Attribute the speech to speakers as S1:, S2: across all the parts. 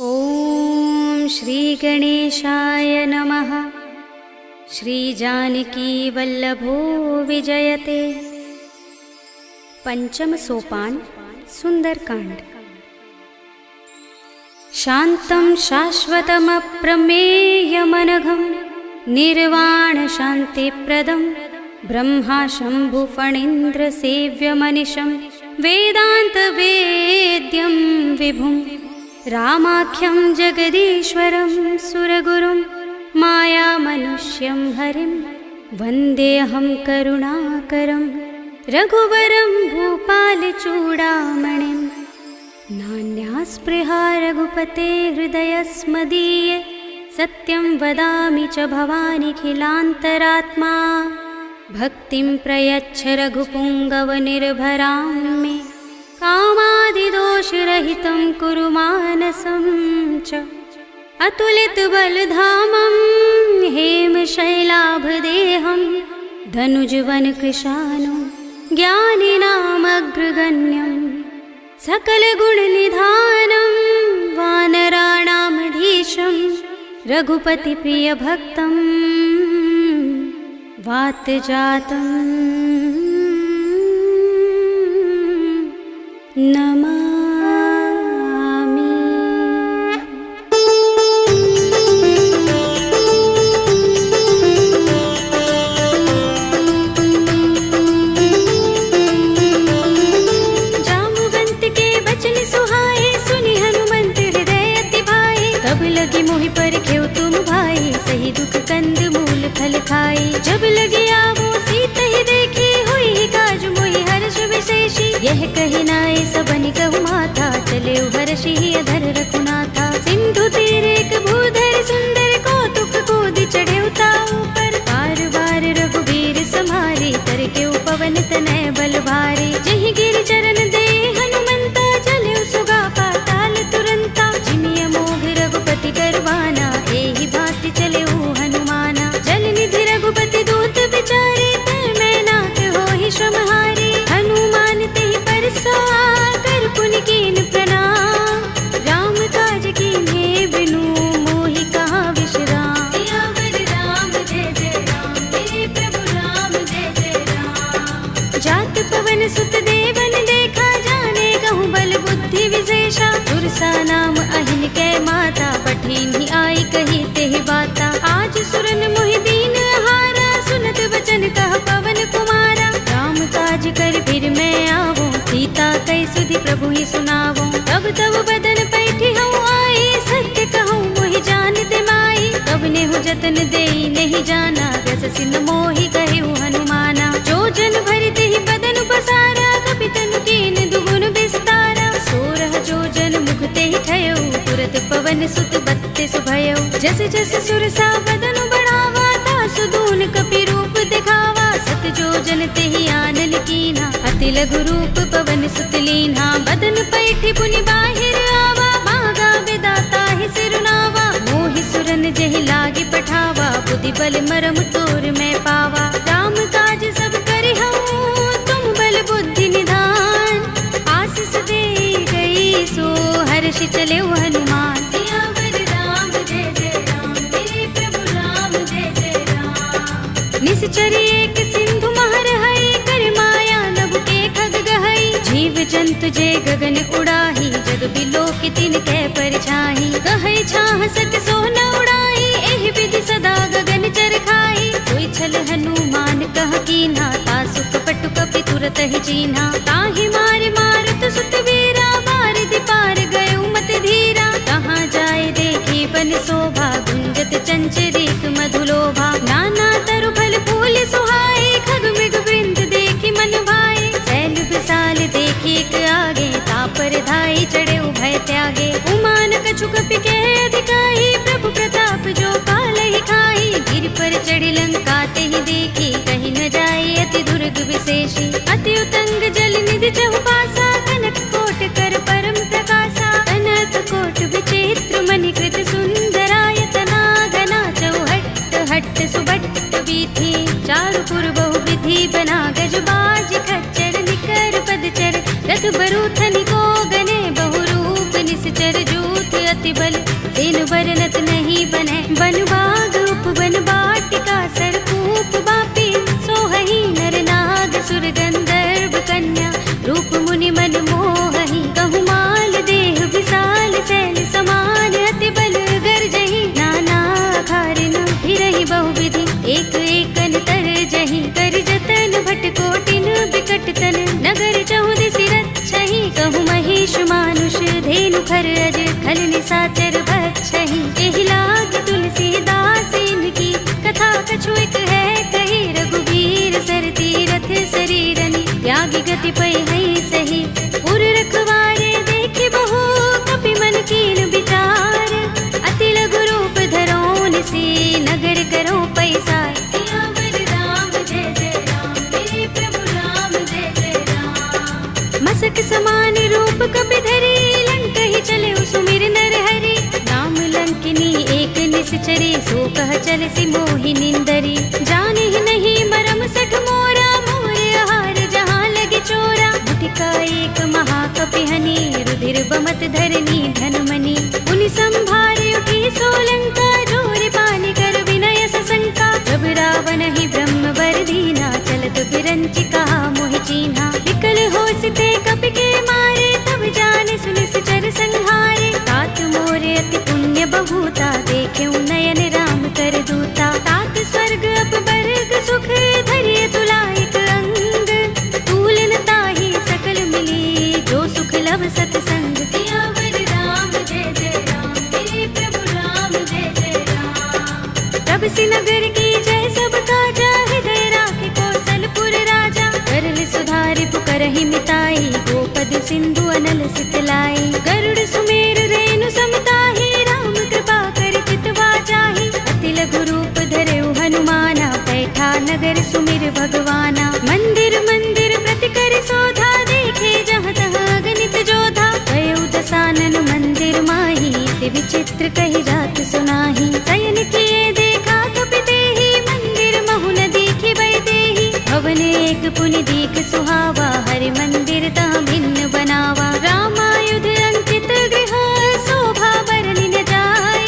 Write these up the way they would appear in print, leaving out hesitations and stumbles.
S1: ॐ श्री गणेशाय नमः। श्री जानकी वल्लभो विजयते। पंचम सोपान सुंदरकांड। शान्तं शाश्वतमप्रमेयमनघं निर्वाण शान्तिप्रदं ब्रह्मा शम्भुफणीन्द्र सेव्यमनिशं वेदान्तवेद्यं विभुं रामाख्यं जगदीश्वरं सुरगुरुं मायामनुष्यं हरिं वन्देऽहं करुणाकरं रघुवरं भूपालचूडामणिं। नान्यास्पृहा रघुपते हृदयस्मदीये सत्यं वदामि च भवानिखिलान्तरात्मा। भक्तिं प्रयच्छ रघुपुङ्गवनिर्भरां मे कामादिदोषरहितं कुरु मानसं च। अतुलितबलधामं हेमशैलाभदेहं धनुजवनकृशानुं ज्ञानिनामग्रगण्यं सकलगुणनिधानं वानराणामधीशं रघुपतिप्रियभक्तं वातजातं नमामि। जामुवंत के बचन सुहाए सुनि हनुमंत हृदय अति भाए। तब लगी मोहि पर खेव तुम भाई सही दुख कंद मूल फल खाई। जब लगे आवो सीता ही देखी हुई काज मोहि हर्ष विशेषी। यह कही नाय सबनि कहु माथा चले हर्षि अधर रघुनाथा। सिंधु तीर एक भूधर सुंदर कौतुक कूदि चढ़े ताऊ पर। बार बार रघुबीर समारे तर के पवन तनय बल भारी। जहि गिर चरण दे हनुमंता चले सुगा पाताल तुरंता। जिमिय मोघ रघुपति करवाना एहि भांति चले हनुमाना। जल निधि रघुपति दूत बिचारे तय मैं नाथ होहि श्रमहारी। हनुमान तेहि परसा कर पुनि कीन प्रणाम। राम काज कीन्हे बिनु मोहि कहाँ विश्राम। सियावर राम जय जय राम मेरे प्रभु राम जय जय राम। जात पवन सुत देवन देखा जाने कहूँ बल बुद्धि विशेषा। सुरसा नाम अहिन कै माता पठिन्हि आई कही तेहि बाता। आज सुरन मोहि दीन हारा सुनत बचन कह पवन कुमारा। राम काज कर फिर मैं आवो सीता कै सुधि प्रभु ही सुनावो। तब तब बदन पैठी हूँ आई सत्य कहूँ मोहि जान दे माई। तब नेहु जतन देई नहीं जाना रस सिन मोहि कहु हनुमाना। जो जन भरि तेहि बदन पसारा कपितनु कीन दुगुन विस्तारा। सोरह जो जन मुख तेहि ठयउ तुरत पवन सुत बत्तीस भयउ। जस जस सुरसा बदन बढ़ावा तासु दून कपि रूप दिखावा। सत जो जन तेहि आनन कीन्हा अति लघु रूप पवन सुत लीन्हा। बदन पैठी पुनि बाहिर आवा मागा विदाता ही सिरुनावा। मोहि सुरन जहि लागी पठावा बुद्धि बल मरम तोर मैं पावा। राम काज सब करि हूँ तुम बल बुद्धि निधान। आशीष दे गई सो हर्षि चले हनुमान। सियावर राम जय जय राम मेरे प्रभु राम जय जय राम। निश्चर एक सिंधु महर हई कर माया नभ के खग गहई। जीव जंतु जे गगन उड़ाही जग बिलो के तिन कै परछाही। कहै छाह सक सो न उड़ाई एहि विधि सदा गगन चर खाई। सोई छल हनुमान कह कीन्हा तासु कपट कपि तुरत ही चीन्हा। ताहि मारे मारुत सुत वीरा बारिधि पार गयो मत धीरा। कहाँ जाए देखी बन शोभा गुंजत चंचरीक मधुलोभा। नाना तरु फल फूल सुहाए खग मृग वृंद देखी मन भाए। शैल विशाल देखी एक आगे तापर धाई चढ़े भय त्यागे। उमान कछु कपि के अधिकाई प्रभु प्रताप जो काल ही खाई। गिर पर चढ़ी लंका तेहि देखी कहीं न जाए अति दुर्ग विशेषी। अति उतंग जल निधि चहुपासा कनक कोट कर परम प्रकाशा। कनक कोट विचित्र मणिकृत सुंदरायतना घना चौहट्ट हट्ट सुबट्ट बीथी। चारु पुर बहु विधि बना गज बाज खच्चर निकर पदचर। रथ बरूथनि को गने बहु रूप निश्चर जूथ अति अति बल तेन बरनत नहीं बने। बन बाग उपवन बाटिका सरकूप बापी सोहहि नर नाग सुर गंधर्व कन्या रूप मुनि मन मोहहि। कहु माल देह विशाल शैल समान अति बल गर्जहि। नाना खारिन फिरहि बहुविधि एक एकन तरजहि। कर जतन भट कोटिन बिकट तन नगर चहुदिस रक्षहि। कहु महिष मानुष धेनु खर अज खल निशाचर बक्षहि। एहि लाग तुलसीदास इनकी कथा कछु एक है कही। रघुबीर सर तीरथ शरीरनि त्यागी गति पै है सही। उर रखवारे देखि बहु कपि मन कीन विचार। अति लघु रूप धरौन से नगर करो पैसार। सियावर राम जय जय राम मेरे प्रभु राम जय जय राम। मसक समान रूप कपि धरे लंकहि चले सुमिर नर हरि। राम लंकिनी एक निश्चरी सो कह चल सी मोहि निंदरी। जाने ही नहीं मरम सठ मोरा मोर आहार जहाँ लगे चोरा। मुटिका एक महाकपिहनि रुधिर बमत धरनी धनमणि। उनि संभारे उठी सोलंका जोर पानी कर विनय सशंका। जब रावण ही ब्रह्म वर दीना चलत बिरंचि कहा मोहि चीन्हा। विकल होसिते कपि के मारे तब जाने सुनि सिचर संहारे। तात मोरे अति पुण्य बहुता देखे नयन राम कर दूता। तात स्वर्ग अपवर्ग सुख धरिय तुलायक अंग। तूलन ताहि सकल मिली जो सुख लब सतसंग। सियावर राम जय जय राम मेरे प्रभु राम जय जय राम। तब से नगर की जय सब काजा हृदय राखे कौशलपुर राजा। करल सुधारि पुकरहि मिताई गोपद सिंधु अनल सितलाई। गरुड़ सुमेर रेणु समताहि राम कृपा कर चितवा जाहि। अति लघु रूप धरेउ हनुमाना बैठा नगर सुमिर भगवाना। मंदिर मंदिर प्रति कर शोधा देखे जहाँ तहाँ गणित जोधा। गयउ दसानन मंदिर माही ते विचित्र कही जात सुनाही। शयन किए देखा कपि तेहि मंदिर महु न दीखि बै देहि। भवन एक पुनि दीख सुहावा हरि मंदिर तह भिन्न बनावा। रामायुध अंकित गृह शोभा बरनि न जाय।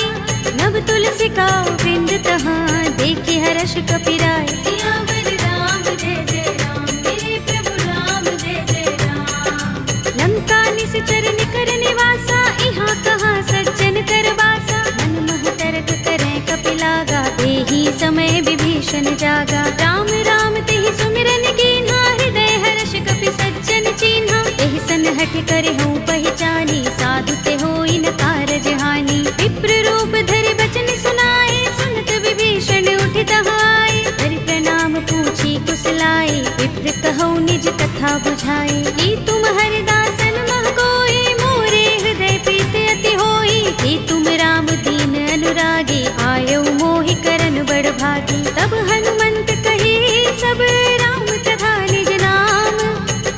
S1: नव तुलसी का वृंद तहाँ देखि हर्ष कपि राय। सियावर राम जय जय राम मेरे प्रभु राम जय जय राम। लंका निश्चर निकर निवासा इहाँ कहाँ सज्जन कर बासा। मन मोह तरक करें कपि लागा तेहि समय विभीषण जागा। राम राम तेहि सुमिरन कीन्हा हृदय हर्ष कपि सज्जन चीन्हा। एहि सन हठ करे हूँ पहचानी साधु ते होई न कारज हानि। विप्र रूप धरि बचन सुनाए सुनत विभीषण उठ तहाय। हरि प्रणाम पूछी कुशलाए विप्र कहौ निज कथा बुझाए। ई तुम हरिदासन मह कोई मोरे हृदय प्रीत अति होई। ई तुम राम दीन अनुरागी आयौ मोहि करन बड़ भागी। तब हनुमंत कही सब राम तथा निज नाम।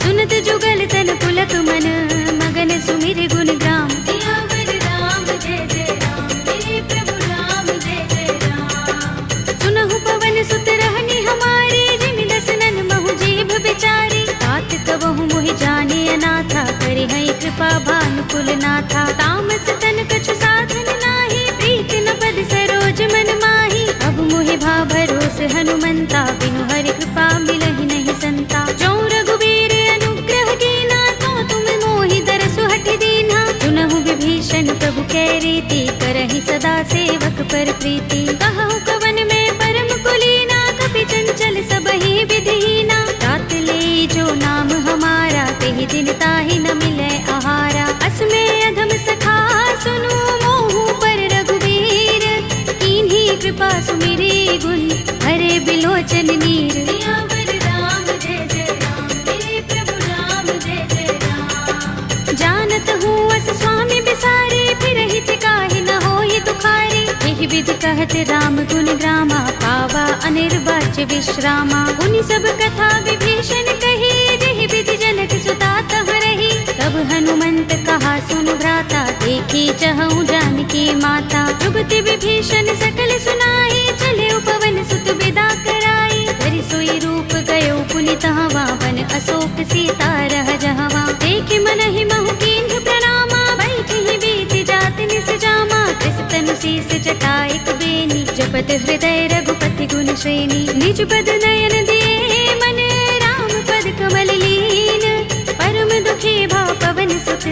S1: सुनत जुगल तन पुलक मन मगन सुमिर गुण ग्राम। सियावर राम जय जय राम मेरे प्रभु राम जय जय राम। सुनहु पवन सुत रहनि हमारे जिमि दसनन महु जीभ बिचारी। तात कबहु मोहि जाने अनाथा करि है कृपा भानुकुल नाथा। तामस तन कछु साधन नाही प्रीत न पद सरोज मन माही। अब मोहि भा भरोस हनुमंता बिनु हरि कृपा मिलहि नहीं संता। जो रघुबीर अनुग्रह कीना तो तुम मोहि दरसु हठ दीन्हा। सुनहु विभीषण प्रभु कै रीति करहि सदा सेवक पर प्रीति। कहु कवन में परम कुलीना कपि चंचल सबहि विधिहीना। तात ले जो नाम हमारा तेहि दिन ताहि न मिलै आहारा। अस्मे अधम सखा सुनु मोहु पर रघुबीर। कीन्ही कृपा सुमिरी गुण हरे बिलोचन नीर। सियावर राम जय जय राम मेरे प्रभु राम जय जय राम। जानत हूँ अस स्वामी बिसारे फिर हित काहि न होहि दुखारे। एहि विधि कहत राम गुण ग्रामा पावा अनिर्वाच्य विश्रामा। उनि सब कथा विभीषण कही जेहि विधि जनक सुता तह रही। तब हनुमंत कहा सुन भ्राता देखी चहु जानकी माता। जुगति विभीषण सकल सुनाई चले पवन सुत विदा कराई। धरि सोई रूप गयो पुनि तहवा वन अशोक सीता रह जहवा। देखि मन ही महु कीन्ह प्रणामा बैठि बीत जात निस जा। विकट हृदय रघुपति गुण श्रेणी, निज पद नयन दिए मन राम पद कमल लीन, परम दुखी भाव पवन सुत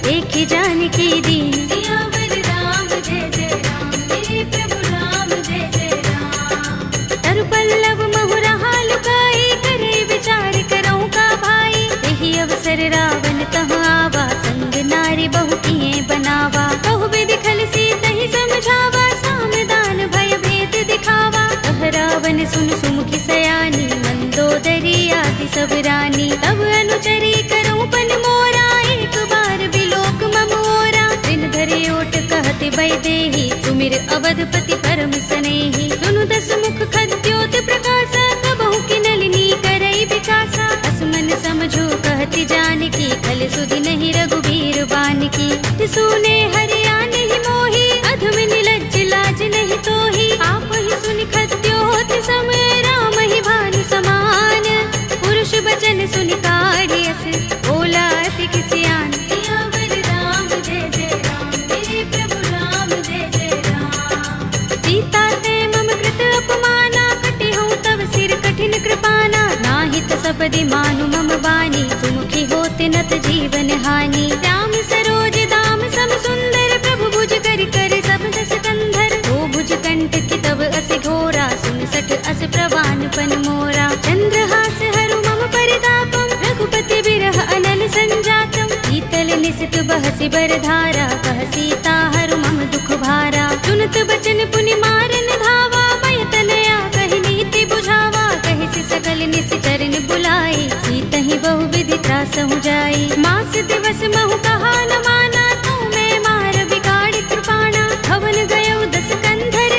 S1: देखि जानकी दीन। सियावर राम जय जय राम, मेरे प्रभु राम जय जय राम। तरु पल्लव महु रहा लुकाई, करे विचार करऊं का भाई, यही अवसर रावण तह आवा, संग नारी बहु किए बनावा। बहु विधि खल सीतहि समझावा, सामदान भय भेद दिखावा। कह रावण सुन सुमुखी सयानी, मंदोदरी आदि सब रानी। तब अनुचरी करऊं पन मोरा, एक बार बिलोक मम ओरा। दिन धरे ओट कहते वैदेही, सुमिर अवधपति परम सनेही। सुनु दस मुख खद्योत प्रकाशा, कबहु की नलिनी करई विकासा। असमन समझो कहती जानकी, खल सुधि नहीं रघुबीर बानकी। सुने हरिया नहीं मोही, अधम निलज्ज लाज नहीं तोही। आप ही सुनि खद्योत सम, राम ही भानु समान। पुरुष बचन सुनि काढ़ियस, बोला अति किसियान। सियावर राम जय जय राम, मेरे प्रभु राम जय जय राम। सीता ते मम कृत अपमाना, कटे हूँ तब सिर कठिन कृपाना। नाहित सपदि मानु मम बानी, सुमुखी होते नत जीवन हानि। राम सरोज दाम सम सुंदर, प्रभु भुज कर कर सब दस कंधर। ओ भुज कंठ की तब अस घोरा, सुन सठ अस प्रवान पन मोरा। चंद्रहास हरु मम परितापम, रघुपति बिरह अनल संजातम। शीतल निसित बहसि बरधारा, कह सीता हरु मम दुख भारा। सुनत बचन पुनि मारन धावा, मय तनया कहि नीति बुझावा। कहि सकल निश्चरण बुलाई, सीतहि बहु विधि त्रासहु जाई। मास दिवस महु कहा न माना, तू मैं मार बिगाड़ी कृपाणा। भवन गयो दस कंधर,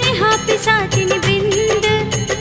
S1: यहाँ पिशाचिनी वृंद।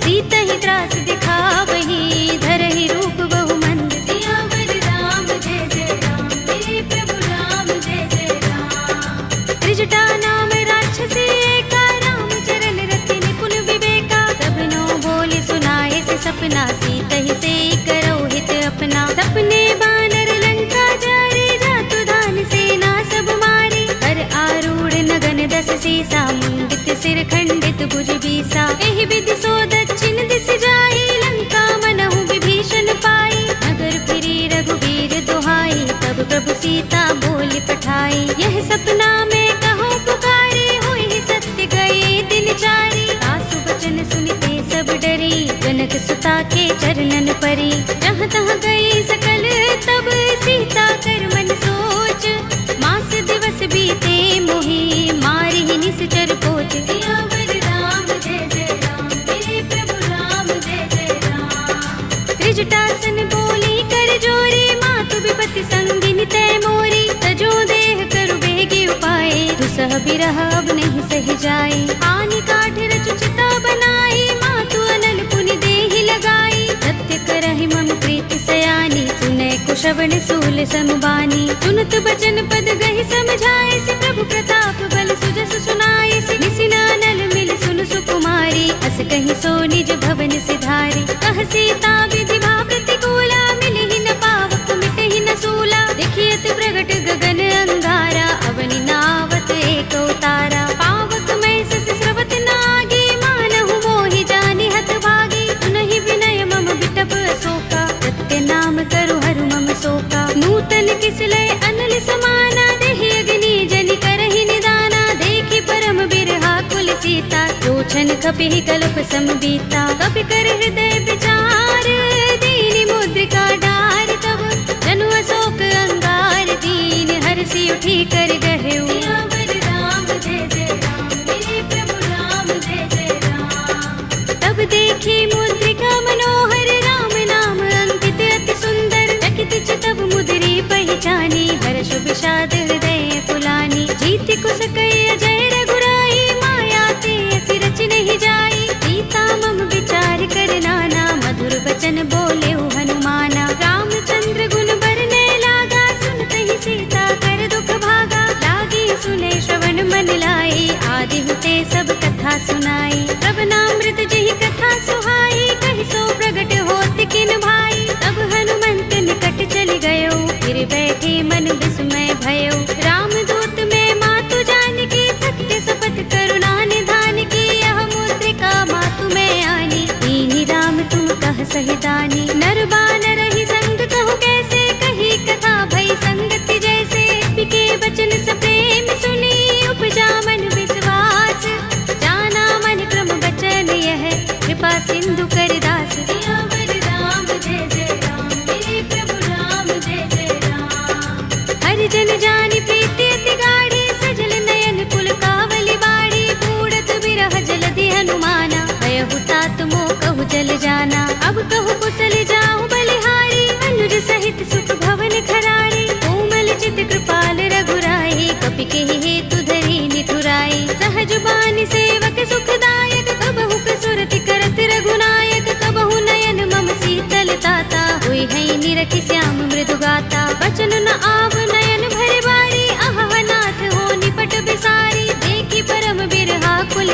S1: सीतहि त्रास दिखावही, धरहि रूप बहु मंद। सियावर राम जय जय राम, मेरे प्रभु राम जय जय राम। त्रिजटा नाम राक्षसी एका, राम चरण रति निपुण विवेका। सबनो बोले सुनाए से सपना, सीतहि से करो हित अपना। सपने बानर लंका जारे, जातु धान सेना सब मारे। कर आरूढ़ नगन दस सीसा, मुंडित सिर खंडित भुज बीसा। एहि विधि सो दक्षिण दिस जाई, लंका मनहु विभीषण पाई। नगर फिरी रघुबीर दुहाई, तब प्रभु सीता बोली पठाई। यह सपना में कहो पुकारी, हुई सत्य गए दिन चारी। आसु वचन सुनते सब डरी, जनक सुता के चरणन परी। जहाँ तहाँ गई सकल तब, सीता कर मन सोच। मास दिवस बीते मोही, मारी ही निश्चर पोच। सियावर राम जय जय राम, मेरे प्रभु राम जय जय राम। त्रिजटासन बोली कर जोरी, मातु विपति संगिनी तय मोरी। तजो देह करु बेगी उपाय, दुसह बिरह अब नहीं सही जाए। आनि काठ रचु चिता बनाई, मातु अनल पुनि देहि लगाई। सत्य करहि मम प्रीति सयानी, सुनै कुशवन सूल समबानी। सुनत बचन पद गहि समझाए, से प्रभु प्रताप बल सुजस सुनाए। निसिनानल मिल सुन सुकुमारी, अस कहि सो निज भवन सिधारी। कह सीता विधि भा प्रतिकूला, मिलहि न पावक मिटहि न सूला। देखियत प्रगट गगन अंगारा, अवनि नावत एक उतारा। पावक मैं सस स्रवत नागी, मानहु मोहि जानि हत भागी। सुनहि विनय मम बिटप अशोका, सत्य नाम करु हरु मम शोका। नूतन किसलय अनल समाना, देहि अग्नि जनि करहि निदाना। देखि परम बिरहा कुल सीता, लोचन कपिहि कल्प समबीता। कपि कर हृदय विचार, दीनि मुद्रिका डार। तब जनु अशोक अंगार, दीन हरषि उठी कर गहेउ। सियावर राम जय जय राम, मेरे प्रभु राम जय जय राम। तब देखी मुद्रिका मनोहर, राम नाम अंकित अति सुंदर। चकित चितव मुद्री पहचानी, हर्ष विषाद हृदय पुलानी। जीति कुस कई अजय रघुराई, माया ते असि रच नहीं जाई। सीता मम विचार कर नाना, मधुर वचन बोले हनुमाना। रामचंद्र गुण बरने लागा, सुनते ही सीता कर दुख भागा। लागी सुने श्रवण मन लाई, आदि हुते सब कथा सुनाई। तब नामृत जहि कथा सुहाई, कहि सो प्रगट होत किन भाई। तब हनुमंत निकट चल गयो, फिर बैठे मन विस्मय भयो। रामदूत में मातु जानकी, सत्य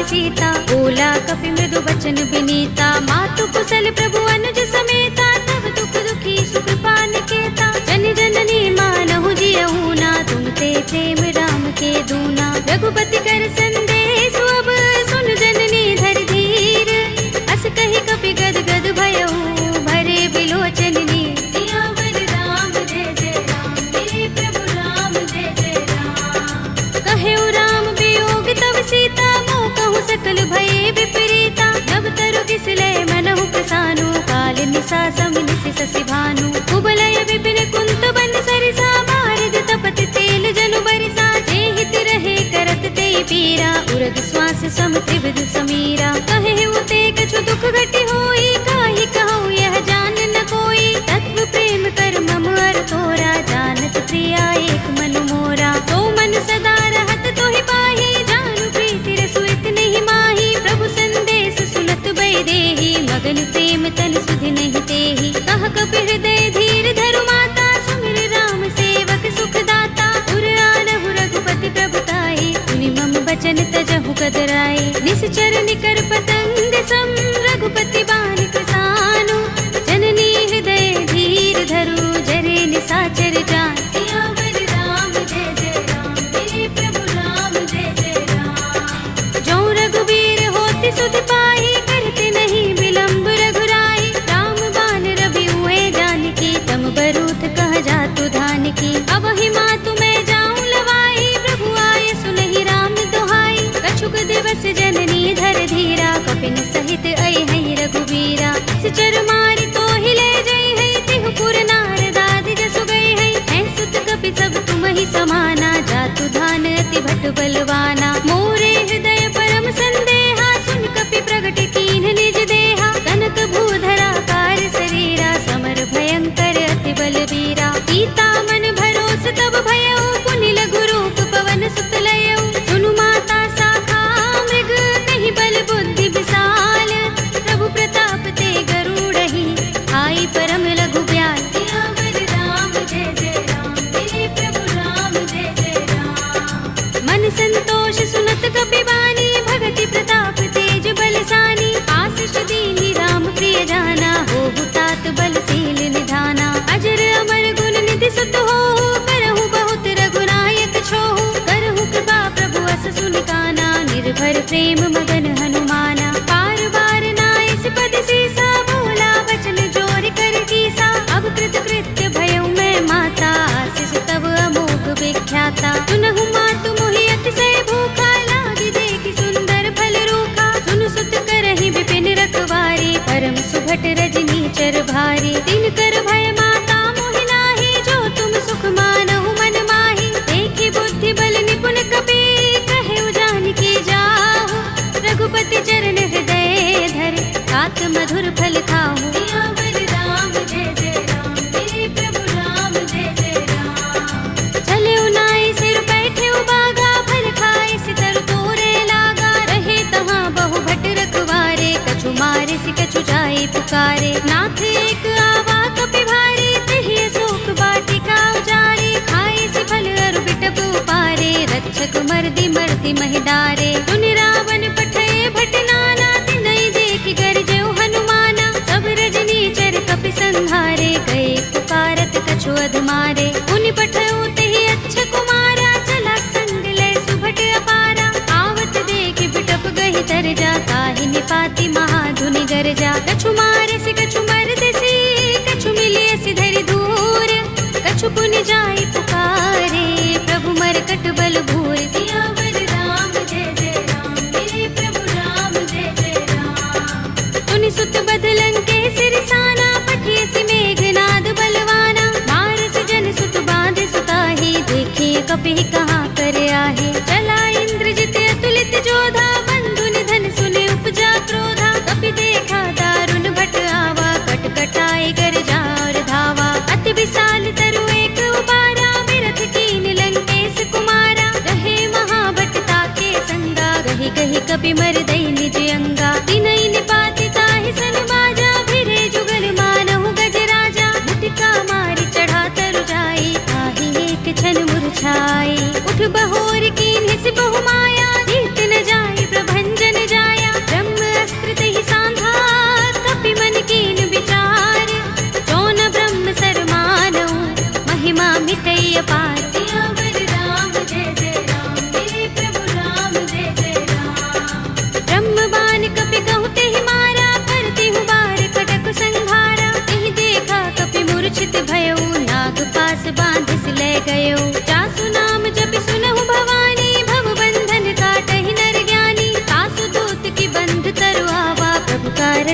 S1: सीता, बोला कपि मृदु वचन विनीता। मातु कुशल प्रभु अनुज समेता, तब दुख दुखी सुख पानिकेता। जन जननी मानहु जियहु ना, तुम ते प्रेम राम के दूना। रघुपति कर संदेश अब सुन जननी धर धीर, अस कहि कपि गद गद भयहु भरे बिलोचन नीर। सियावर राम जय जय राम, मेरे प्रभु राम जय जय राम। कहेउ राम वियोग तब सीता, मोह कहूँ सकल भये विपरीता। नभ तरु किसलय मनहु प्रसानु, काल निसा समिनिसि शशि भानु। कुबलय विपिन कुंत बन सरिसा, बारिद तपत तेल जनु बरिसा। जे हित रहे करत ते पीरा, उरग श्वास सम त्रिविध समीरा। कहेउ ते कछु दुख घटी होई, काहि कहूँ यह जान न कोई। तत्व प्रेम कर मम अर तोरा, जानत प्रिया एक मन मोरा। तो मन सदा रहत तोहि पाहि, जानु प्रीति रसुइत नहीं माही। प्रभु संदेश सुनत भय देहि, मगन प्रेम तन सुधि नहीं तेहि। कह कपि हृदय धीर धरु माता, सुमिर राम सेवक सुख दाता। उर आनहु रघुपति प्रभुताई, सुनि मम बचन तजहु कदराई। निश्चर निकर पतंग सम, रघुपति बानिक सानु। जननी हृदय धीर धरु, जरे निसाचर जान। सियावर राम जय जय राम, मेरे प्रभु राम जय जय राम। जो रघुबीर होति सुधि पाहि, करते नहीं विलंब रघुराई। राम बान रवि हुए जानकी, तम बरूथ कह जातु धानकी। अब ही मातु मैं जाऊं लवाई, प्रभु आए सुनहि राम दोहाई। कछुक दिवस जननी धर धीरा, कपिन सहित आई है रघुबीरा। सिचर मारि तो हिले जई है, तिहु पुर नारद आदि जसु गई है। हैं सुत कपि सब तुम ही समाना, जातु धान अति भट बलवाना। मोरे हृदय परम संदेहा, सुन कपि प्रगट कीन्ह निज देहा। कनक भूधरा कार शरीरा, समर भयंकर अति बलबीरा। सीता मन भरोस तब भयउ, पुनि लघु रूप पवन सुत लयउ। सुनु माता शाखा मृग, नहीं बल बुद्धि विशाल। प्रभु प्रताप ते गरुड़हि, आई परम लघु ब्याल। सियावर राम जय जय राम, मेरे प्रभु राम जय जय राम। मन संतोष सुनत कपि बानी, भगति प्रताप तेज बलसानी। आशीष दीनी राम प्रिय जाना, होहु तात बलशील निधाना। अजर अमर गुण निधि सुत होहु, करहु बहुत रघुनायक छोहु। करहु कृपा प्रभु अस सुनि काना, निर्भर प्रेम मगन हनुमाना। बार बार नाइस पद सीसा, बोला वचन जोर कर कीसा। अब कृत कृत्य भयउ मैं माता, आशीष तब अमोघ विख्याता। सुनहु मातु मोहि अतिशय भूखा, लागी देखि सुंदर फल रूखा। सुनु सुत करहि विपिन रखवारी, परम सुभट रजनी चर भारी। तिन कर भय माता मोहि नाहि, जो तुम सुख मानहु मन माहि। देखि बुद्धि बल निपुण कपि, कहेउ जानकी जाहु। रघुपति चरण हृदय धर, तात मधुर फल खाहु। सियावर राम जय जय राम, मेरे प्रभु राम जय जय राम। चले उनाई सिर बैठे उबागा, फल खाए सितर तोरे लागा। रहे तहाँ बहु भट रखवारे, कछु मारे सि कछु जाए पुकारे। नाथ एक आवा कपि भारी, तिहि अशोक वाटिका उजारी। खाए सि फल अरु बिटप उपारे, रक्षक मर्दि मर्दि महिदारे। सुनि रावण पठय भट नाना, तिनहि देखि गरजेउ हनुमाना। सब रजनी चर कपि संहारे, गए पुकारत कछु अधमारे। पुनि पठउ तेहि अच्छ कुमारा, चला संग लय सुभट अपारा। आवत देखि बिटप गहि तर जा, ताहि निपाति महाधुनि गरजा। कछु मारे सि कछु मरदेसि, कछु मिलिय सि धरि धूर। कछु पुनि जाई पुकारे, प्रभु मरकट बल भूर। सियावर राम जय जय राम, मेरे प्रभु राम जय जय राम। तुनि सुत बदलन के सिरसाना, पठिय सि मेघनाद बलवाना। मारस जन सुत बांध सुताहि, देखिए कपि कहाँ कर आहे। चला इंद्रजित अतुलित जोधा, बंधु निधन सुने उपजा क्रोधा। कपि देखा दारुण भट आवा, कट कटाए गरजा और धावा। अति विशाल तरु एक उबारा, बिरथ कीन लंकेश कुमारा। रहे महाभट ताके संगा, गहि गहि कपि मर दई निज अंगा। तिनहि निपाति ताहि सन बाजा, भिरे जुगल मानहु गज राजा। मुटिका मारि चढ़ा तरु जाई, ताहि एक छन मुरझाई। उठ बहोर कीन्हि सि बहु माया, जीत न जाई प्रभंजन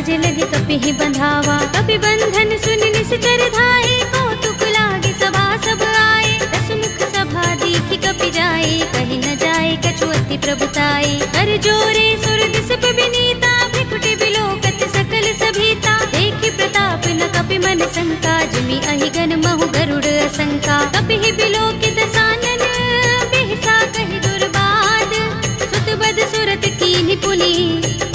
S1: काज लगे कपि बंधावा, कपि बंधन सुन निश्चर धाये, कौतुक लागे सभा सब आए, दसमुख सभा दीखि कपि जाए, कहि न जाए कछु अति प्रभुताई। कर जोरे सुर दिस विनीता, भ्रिकुटि बिलोकत सकल सभीता, देखि प्रताप न कपि मन शंका, जिमि अहिगन महु गरुड़ असंका। कपि बिलोकित सानन बिहसा कहि दुर्बाद, सुत बद सुरत कीन्हि पुनि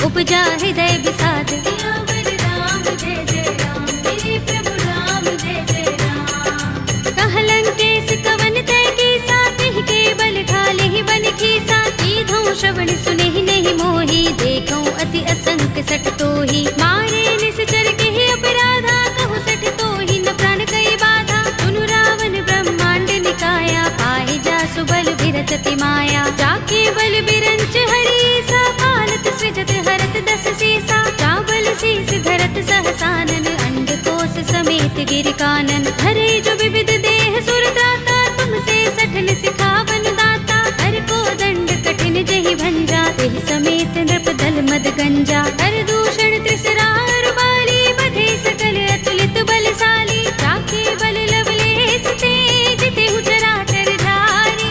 S1: उपजा हृदय विषाद। सियावर राम जय जय राम, मेरे प्रभु राम जय जय राम। कह लंकेश कवन तय कीसा, तिहि के बल घाले ही बन खीसा, कीधौं श्रवण सुनेहि नहीं मोहि, देखौं अति असंक सठ तोहि। मारे निश्चर केहि अपराधा, कहु सठ तोहि न प्राण कई बाधा। सुनु रावण ब्रह्मांड निकाया, पाहि जासु बल बिरत अति माया। जाके बल बिरंच हरीसा, पालत सृजत हरत दस सीसा। चावल शीस धरत सहसानन, अंडकोश समेत गिर कानन। धरे जो विविध देह सुर त्राता, तुमसे सठन सिखावन दाता। हर को दंड कठिन जहि भंजा, तेहि समेत नृप दल मद गंजा। हर दूषण त्रिसरा बाली, बधे सकल अतुलित बलशाली। जाके बल लवलेश तेज, तेहु चराचर धारी।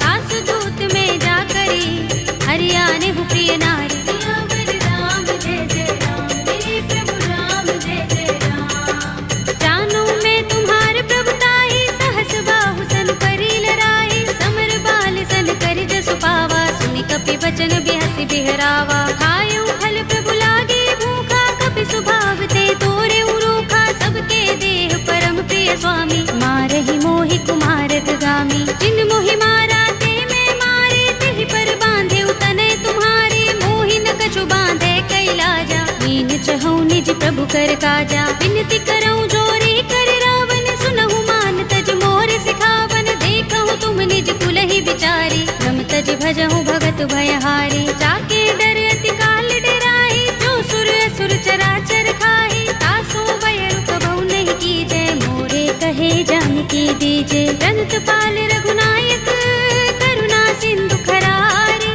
S1: आसु दूत में जा करी, हरियाणे हु प्रिय नारी। सियावर राम जय जय राम, मेरे प्रभु राम जय जय राम। जानो मैं तुम्हार प्रभुताई, सहस बाहु सन करी लराई। समर बाल सन कर जसु पावा, सुनि कपि बचन बिहसि बिहरावा। खायउ फल प्रभु लागे भूखा, कपि सुभाव ते तोरे उरूखा। सबके देह परम प्रिय स्वामी, मारहि मोहि कुमारक गामी। जिन मोहि मारा ते मैं मारे, तिहि पर बांधे तनय तुम्हारे। मोहि न कछु बांधे कैलाजा, मीन चहु निज प्रभु कर काजा। विनती करऊं जोरे कर रावण, सुनहु मान तज मोर सिखावन। देखहु तुम निज कुल ही विचारी, रम तज भजहु भगत भयहारी। जाके डर अति काल डराई, जो सुर असुर चराचर खाई। तासो बयरु कबहु नहीं कीजै, मोरे कहे जानकी दीजे। जंत पाल रघुनायक, करुणा सिंधु खरारे।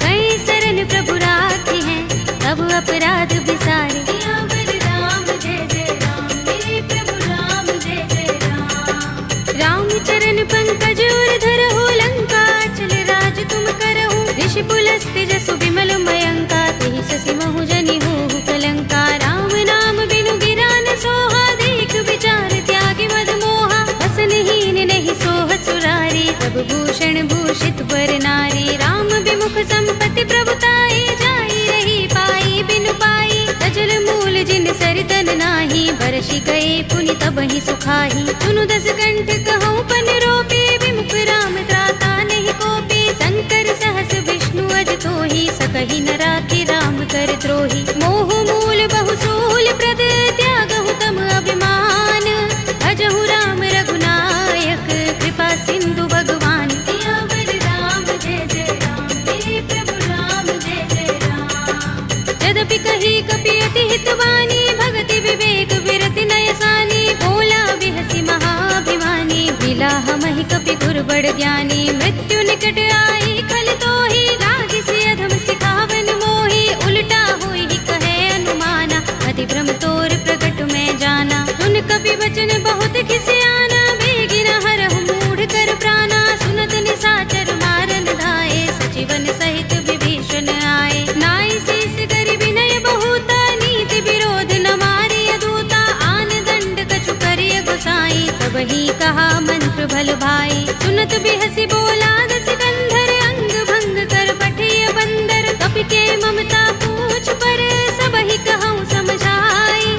S1: कई शरण प्रभु राखी हैं, तब अपराध बिसारे। सियावर राम जय जय राम, मेरे प्रभु राम जय जय राम। राम चरण पंकज उर धरहु, लंका चल राज तुम करहु। ऋषि पुलस्त्य जसु विमल मयंका, तेहि शशि महु जनि होहु कलंका। राम नाम बिनु गिरा न सोहा, देख विचार त्यागी मद मोहा। वसनहीन नहीं सोह सुरारी, सब भूषण भूषित वर नारी। राम विमुख संपत्ति प्रभुताई, जाई रही पाई बिनु पाई। सजल मूल जिन सरितन नाही, बरषि गए पुनि तबहि सुखाही। सुनु दस कंठ कहऊँ पन रोपे, विमुख राम त्राता नहीं कोपे। शंकर सहस विष्णु अज तोहि, सकहि न राखि राम कर द्रोही। मोह मूल बहु सूल प्रद, त्यागहु तम अभिमान। भजहु राम रघुनायक, कृपा सिंधु भगवान। सियावर राम जय जय राम, मेरे प्रभु राम जय जय राम। यद्यपि कही कपि अति हितवानी, भगति विवेक विरति नय सानी। भोला बिहसि महाभिमानी, बिलाह महि कपि गुर बड़ ज्ञानी। मृत्यु निकट आई खल तोहि, लागिसि अधम सिखावन मोहि। उल्टा होई कहे अनुमाना, अति भ्रम तोर प्रगट में जाना। सुन कपि वचन बहुत खिसियाना, बेगिन हरहु मूढ़ कर प्राणा। सुनत निशाचर मारन धाये, सचिवन सहित विभीषण आए। नाई शीस करि विनय बहुता, नीति विरोध न मारिय दूता। आन दंड कछु करिय गोसाई, सबहि कहा मंत्र भल भाई। सुनत बिहसि बोला सिकंदर, अंग भंग कर पठिय बंदर। कपि के ममता पूछ पर, सबहि कहऊँ समझाई।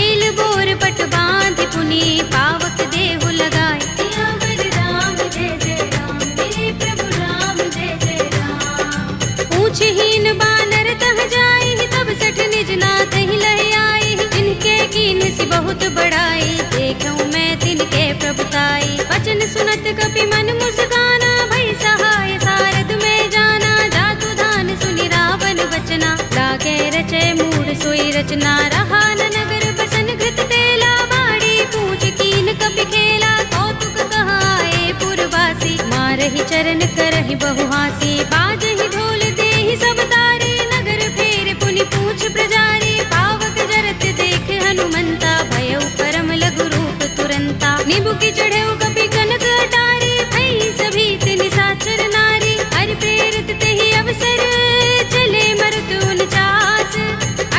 S1: एल बोर पट बांधि पुनि, पावक देहु लगाई। सियावर राम जय जय राम, मेरे प्रभु राम जय जय राम। पूछहीन बानर तह जाई, तब सठ निज नाथ ही लह आई। जिनके कीन्ह सि बहुत बड़ाई, देखऊँ मैं तिनके प्रभुताई। वचन सुनत कपि मन मुस्काना, भई सहाय सारद में जाना। जातु धान सुनि रावण वचना, लागे रचय मूढ़ सोई रचना। रहा न नगर बसन घृत तेला, बाड़ी पूछ कीन कपि खेला। कौतुक कहाए पुरवासी, मारहि चरण करहि बहु हासी। बाजहि ढोल देहि सब तारे, नगर फेर पुनि पूछ प्रजारी। पावक की चढ़े कपि कनक अटारी, भई सभी तिन साचर नारी। हरि प्रेरित तेहि अवसर, चले मरुत 49,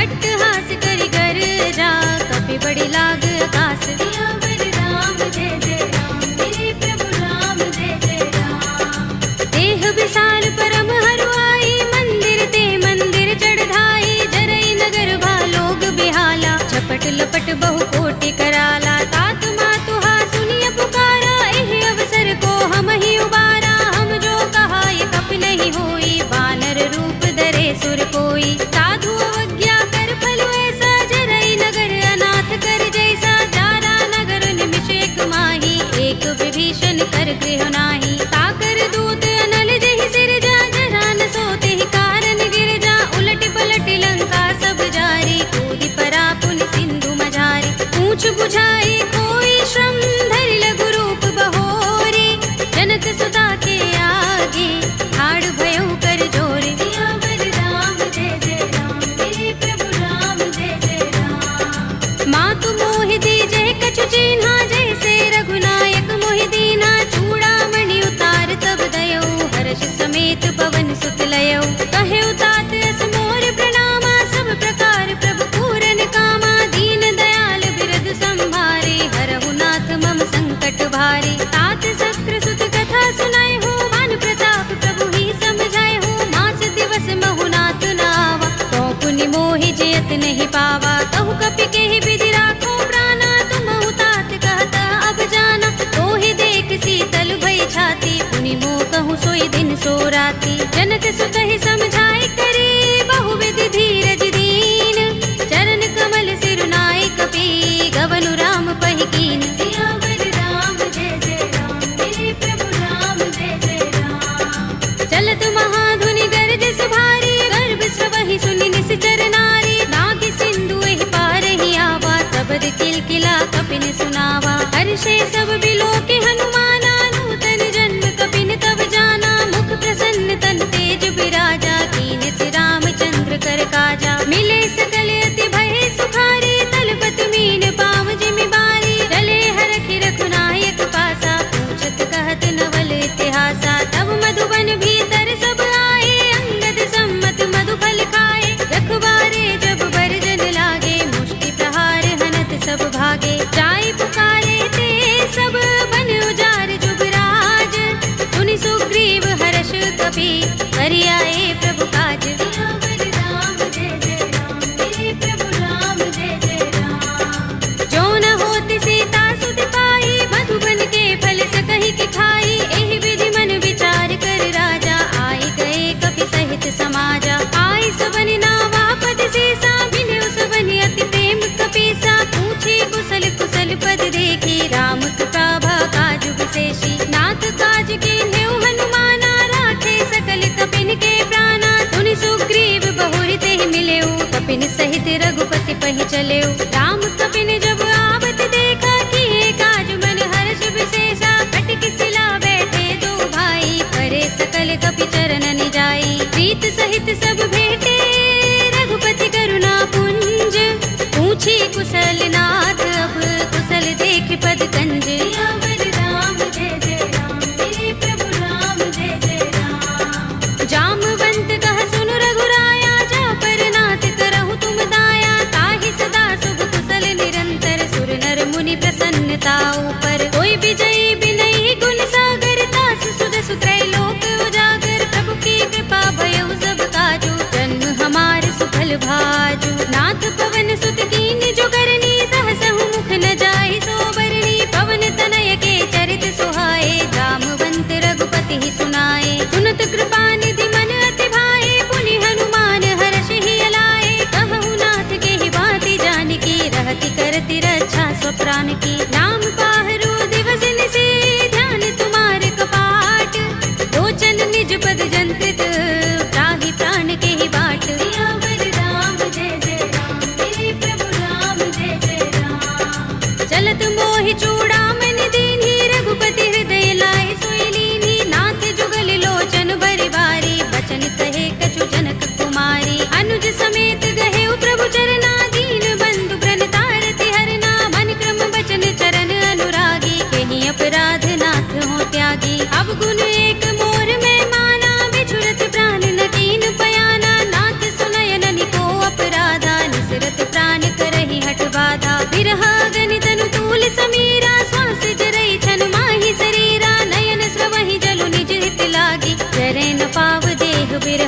S1: अट्टहास करि गर जा, कपि बड़ी लाग आकाश। सियावर राम जय जय राम, मेरे प्रभु राम जय जय राम। देह विशाल परम हरुआई, मंदिर ते मंदिर चढ़ाई। जरई नगर भालोग बिहाला, झपट लपट बहु कोटि कराला। तात मातुहा सुनिय पुकारा, एहि अवसर को हम ही उबारा। हम जो कहा ये कपि नहीं होई, वानर रूप धरे सुर कोई। साधु अवज्ञा कर फल ऐसा, जरई नगर अनाथ कर जैसा। जारा नगर निमिष एक माही, एक विभीषण कर गृह नाही। ताकर दूत अनल जहि सिर जा, जरा न सोते ही कारण गिर जा। उलट पलट लंका सब जारी, कूदि परा पुनि सिंधु मझारी। पूछ बुझाई कोई श्रम, धरि लघु रूप बहोरी। जनक सुता के आगे, ठाड़ भयउ कर जोरे। सियावर राम जय जय राम, मेरे प्रभु राम जय जय राम। मातु मोहि दीजहि कछु चिन्हा, जैसे रघुनायक मोहि दीन्हा। चूड़ामणि उतार तब दयौ, हर्ष समेत पवन सुत लयौ। कहेउ तात अस मोर प्रणामा, सब प्रकार प्रभु पूरन कामा। दीन दयाल बिरद संभारे, हरहु नाथ मम संकट भारे। तात शस्त्र सुत कथा सुनाए हो, मान प्रताप प्रभु ही समझाए हो। मास दिवस महु नाथ नावा, तो पुनि मोहि जयत नहीं पावा। कहु कपि केहि विधि राखो प्राणा, तुमहु तात कहता अब जाना। तोहि देख शीतल भई छाती, पुनि मोह कहूँ सोई दिन सो राती। जनक सुतहि समझाई करे, बहु विधि धीरज दीन। चरण कमल सिरुनाई कपि, गवनु राम पहि कीन। सियावर राम जय जय राम, मेरे प्रभु राम जय जय राम। चलत महाधुनि गरज सुभारी, गर्भ स्रवहि सुनि निश्चर नारी। नाग सिंधु एहि पार ही आवा, सबद किलकिला कपिन सुनावा। हर्षे सब बिलो के हनुमाना, नूतन जन्म कपिन तब जाना। मुख प्रसन्न तन तेज बिराजा, कीन सि रामचंद्र कर काजा। मिले सकल अति भय सुखारी, तलपत मीन पाव जिमि बारी। चले हरखि रघुनायक पासा, पूछत कहत नवल इतिहासा। तब मधुबन भीतर सब आए, अंगद सम्मत मधुफल खाए। रखवारे जब बरजन लागे, मुष्टि प्रहार हनत सब भागे। जाय पुकारे ते सब, बन उजार जुबराज। सुनि सुग्रीव हर्ष कपि, करि आए प्रभु काज। सियावर राम जय जय राम, मेरे प्रभु राम जय जय राम। जो न होत सीता सुत पाई, मधुबन के फल सकहि के खाई। एहि विधि मन विचार कर राजा, आए गए कपि सहित समाजा। आय सबनि नावा पद सीसा, मिल्यो सबनि अति प्रेम कपीसा। पूछे कुशल कुशल पद देखी, राम कृपा भा काजु विशेषी। नाथ काज कीन्हेउ हनुमाना, राखे सकल कपिन के प्राणा। सुनि सुग्रीव बहुरि तेहि मिलेउ, कपिन सहित रघुपति पहि चलेउ। राम कपिन जब आवत देखा, किए काज मन हर्ष विशेषा। कटि शिला बैठे दो भाई, करे सकल कपि चरण निजाई। प्रीत सहित सब भेटे, रघुपति करुणा पुंज। पूछी कुशल नाथ अब, कुशल देख पद कंज। सियावर राम जय जय राम, मेरे प्रभु राम जय जय राम। जामवंत कह सुन रघुराया, जा पर नाथ करहु तुम दाया। ताहि सदा शुभ कुशल निरंतर, सुर नर मुनि प्रसन्नता ऊपर। कोई विजयी बिनहि गुण सागर, तास सुध सुत्रय लोक उजागर। प्रभु की कृपा भयउ सब काजू, जन्म हमार सुफल भाजू। नाथ पवन सुत कीन जो करनी, सहसहु मुख न जाहि सो बरनी। पवन तनय के चरित सुहाए, जामवंत रघुपति ही सुनाए। सुनत कृपा निधि मन अति भाए, पुनि हनुमान हर्ष ही अलाए। कहु नाथ के ही बाती जानकी, रहति करति रक्षा स्वप्रान की। नाम पाहरो दिवस निशि, ध्यान तुम्हारे कपाट। लोचन निज पद जंत्रित, त्राहि प्राण के ही बाट। सियावर राम जय जय राम, मेरे प्रभु राम जय जय राम। चलत मोहि चूड़ामणि दीन्ही, रघुपति हृदय लाए सोई लीन्ही। नाथ जुगल लोचन बरि बारी, बचन कहे कछु जनक कुमारी। अनुज समेत गहेउ प्रभु चरना, दीन बंधु प्रण तारति हरना। मन क्रम बचन चरण अनुरागी, केहि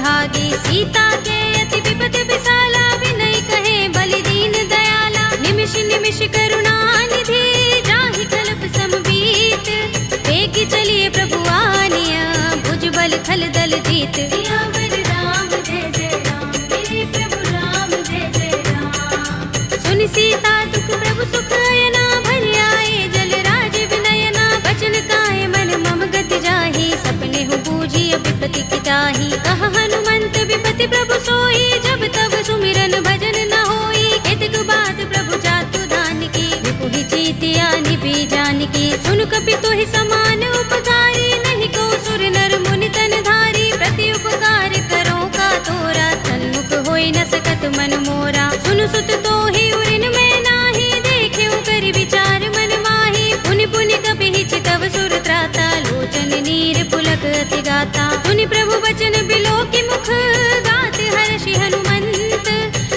S1: सुहागी। सीता के अति विपद विसाला, विनय कहे बलि दीन दयाला। निमिष निमिष करुणा निधि, जाहि कल्प समबीत। वेगी चलिए प्रभु आनिया, भुज बल खल दल जीत। सियावर राम जय जय राम, मेरे प्रभु राम जय जय राम। सुनि सीता दुख प्रभु सुख अयना, भरि आए जल राज विनयना। बचन काए मन मम गति जाहि, सपने हो बूझी विपति की ताहि। कहा हनुमंत विपति प्रभु सोई, जब तब सुमिरन भजन न होई। केतक बात प्रभु जातु धान की, विपुहि जीतिया निभि जानकी। सुन कपि तोहि समान उपकारी, नहीं को सुर नर मुनि तन धारी। प्रति उपकार करो का तोरा, सन्मुख होई न सकत मन मोरा। सुन सुत तोहि उरिन में नाही, देखेउ करि विचार मन माही। पुनि पुनि कपि चितव सुर त्राता, लोचन नीर पुलक अति गाता। सुनि प्रभु बचन बिलोकि मुख, गात हर्षि हनुमंत।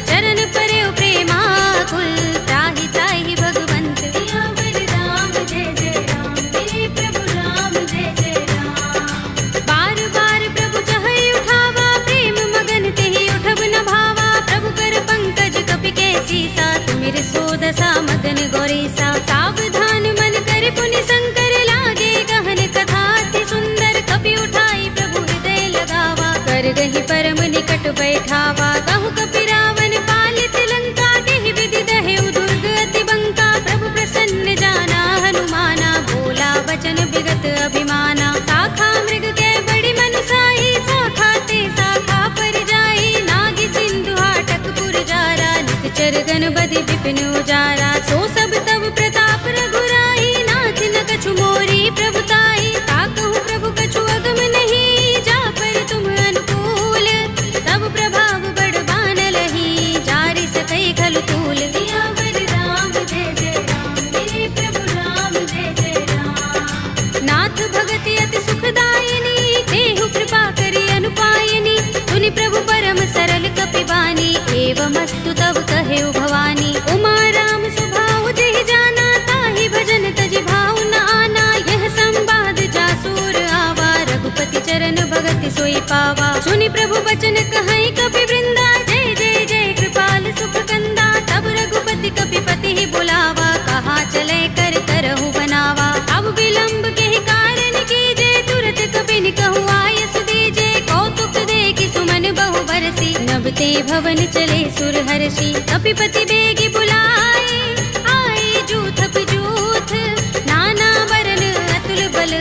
S1: चरण परेउ प्रेमाकुल, त्राहि त्राहि भगवंत। सियावर राम जय जय राम, मेरे प्रभु राम जय जय राम। बार बार प्रभु चहई उठावा, प्रेम मगन तेहि उठब न भावा। प्रभु कर पंकज कपि के सीसा, सुमिर सोदसा मगन गौरीसा। सावधान मन कर पुनि शंकर, लागे गहन कथा अति सुंदर। कपि उठाई प्रभु हृदय लगावा, कर गहि परम निकट बैठावा। कहु कपि रावण पालित लंका, केहि विधि दहेउ दुर्ग अति बंका। प्रभु प्रसन्न जाना हनुमाना, बोला वचन बिगत अभिमाना। शाखा मृग के बड़ी मनुसाही, शाखा ते शाखा पर जाई। नागी सिंधु हाटक पुर जारा, निकचर गण बदि विपिन उजारा। सो सब तब प्रताप रघुराई, नाथ न कछु मोरी प्रभुताई। ताकहु प्रभु कछु अगम नहीं, जा पर तुम अनुकूल। तब प्रभाव बड़ बानलहि, जारि सकई खलु तूल। सियावर राम जय जय राम, मेरे प्रभु राम जय जय राम। नाथ भगति अति सुखदायिनी, देहु कृपा करि अनुपायिनी। सुनि प्रभु परम सरल कपि बानी, एवमस्तु तब कहेउ भवानी। उमा राम स्वभाव जेहि जाना, ताहि भजन तजि भाव न आना। यह संवाद जासुर आवा, रघुपति चरण भगति सोई पावा। सुनि प्रभु बचन कहई कपि वृंदा, जय जय जय कृपाल सुख कंदा। तब रघुपति कपि पति ही बुलावा, कहा चले कर करहु बनावा। अब विलंब केहि कारण कीजे, तुरत कपि कहु आयस दीजे। कौतुक देखि सुमन बहु बरसी, नभ ते भवन चले सुर हर्षि। कपिपति बेगी बुलाए, आए जूथप जूथ। नाना वरन अतुल बल,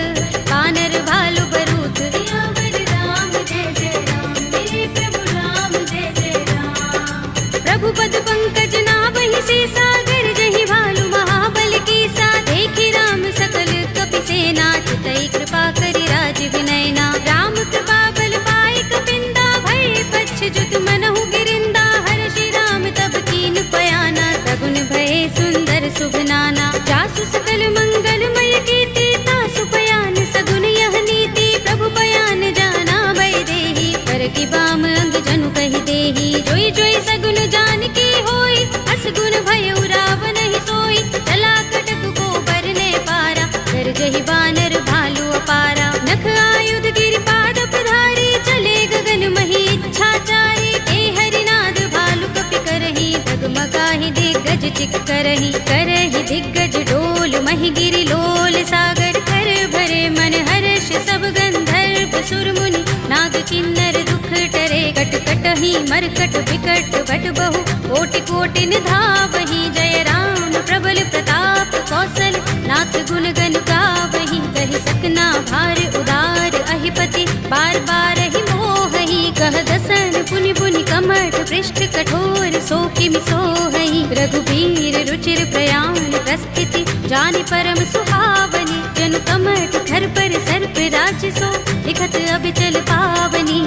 S1: वानर भालु बरूथ। सियावर राम जय जय राम, मेरे प्रभु राम जय जय राम। प्रभु पद पंकज नावहि सीसा, गरजहि भालु महाबल कीसा। देखि राम सकल कपि सेना, चितई कृपा करि राज विनयना। राम कृपा बल पाई कपिंदा, भय पच्छ जुत मनहु गिरिंदा। हर्षि राम तब कीन पयाना, सगुन भये सुंदर शुभ नाना। जासु सकल मंगलमय कीर्ति, तासु पयान सगुन यह नीति। प्रभु पयान जाना भय देहि, पर की बाम अंग जनु कहि देहि। जोई जोई सगुन जानकी होई, असगुन भयउ रावण ही सोई। चला कटक को बरने पारा, गरजहि बानर भालु अपारा। नख आयुध गिरिपाद प्रधारी, चले गगन मही इच्छाचारी। ए हरिनाद भालु कपि करहि, डगमगाहि दिग्गज चिक करहि। करहि दिग्गज डोल महि गिरि लोल सागर। कर भरे मन हर्ष सब गंधर्व सुर मुनि, नाग किन्नर दुख टरे। कट कटहि मरकट विकट बट बहु, कोटि कोटि निधावहि। जय राम प्रबल प्रताप कौशल, नाथ गुण गन गावहि। कहि सकना भार उदार अहिपति, बार बार ही मोहहि। कह दसन पुनि पुनि कमठ, पृष्ठ कठोर सो किमि सोहहि। रघुबीर रुचिर प्रयाण प्रस्थिति, जानि परम सुहावनी। जनु कमठ धर पर सर्प राज सो, लिखत अबिचल पावनी।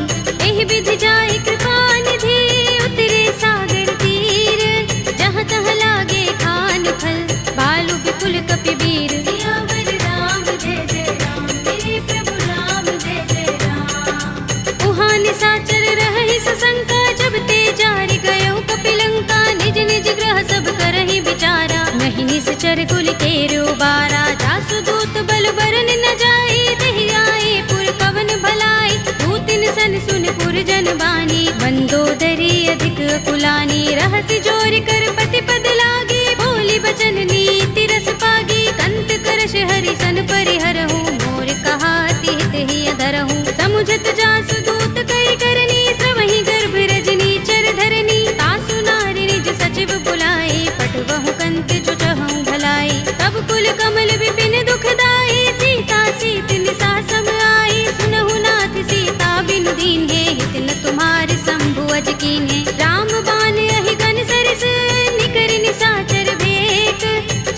S1: एहि विधि जाय कृपा निधि, उतरे सागर तीर। जहाँ तहाँ लागे खान फल, भालु विपुल कपि वीर। सियावर राम जय जय राम, मेरे प्रभु राम जय जय राम। उहाँ निशाचर रहहि सशंका, जब ते जारि गयो कपि लंका। निज निज ग्रह सब करहि विचारा, नहीं निश्चर कुल केरु बारा। जासु दूत बल बरन न जाई, तेहि आए पुर पवन भलाई। दूतिन सन सुन पुरजन बानी, मंदोदरी अधिक कुलानी, रहसि जोर कर पति पद लागी, बोली बचन नीति रस पागी, कंत करश हरि सन परिहरहु, मोर कहा अति हित ही अधरहु, समुझत जासु दूत कई करनी, स्रवहि गर्भ रजनी चर धरनी, तासु नारी निज सचिव बुलाए, पटवहु कंत जो चहु भलाई, तब कुल कमल विपिन दुखदाई, सीता सीत निसा सम आई, सुनहु नाथ सीता बिनु दीन्हे, हित न तुम्हार शंभु अज कीन्हे, राम बाण अहि गन सरिस, निकर निसाचर भेक,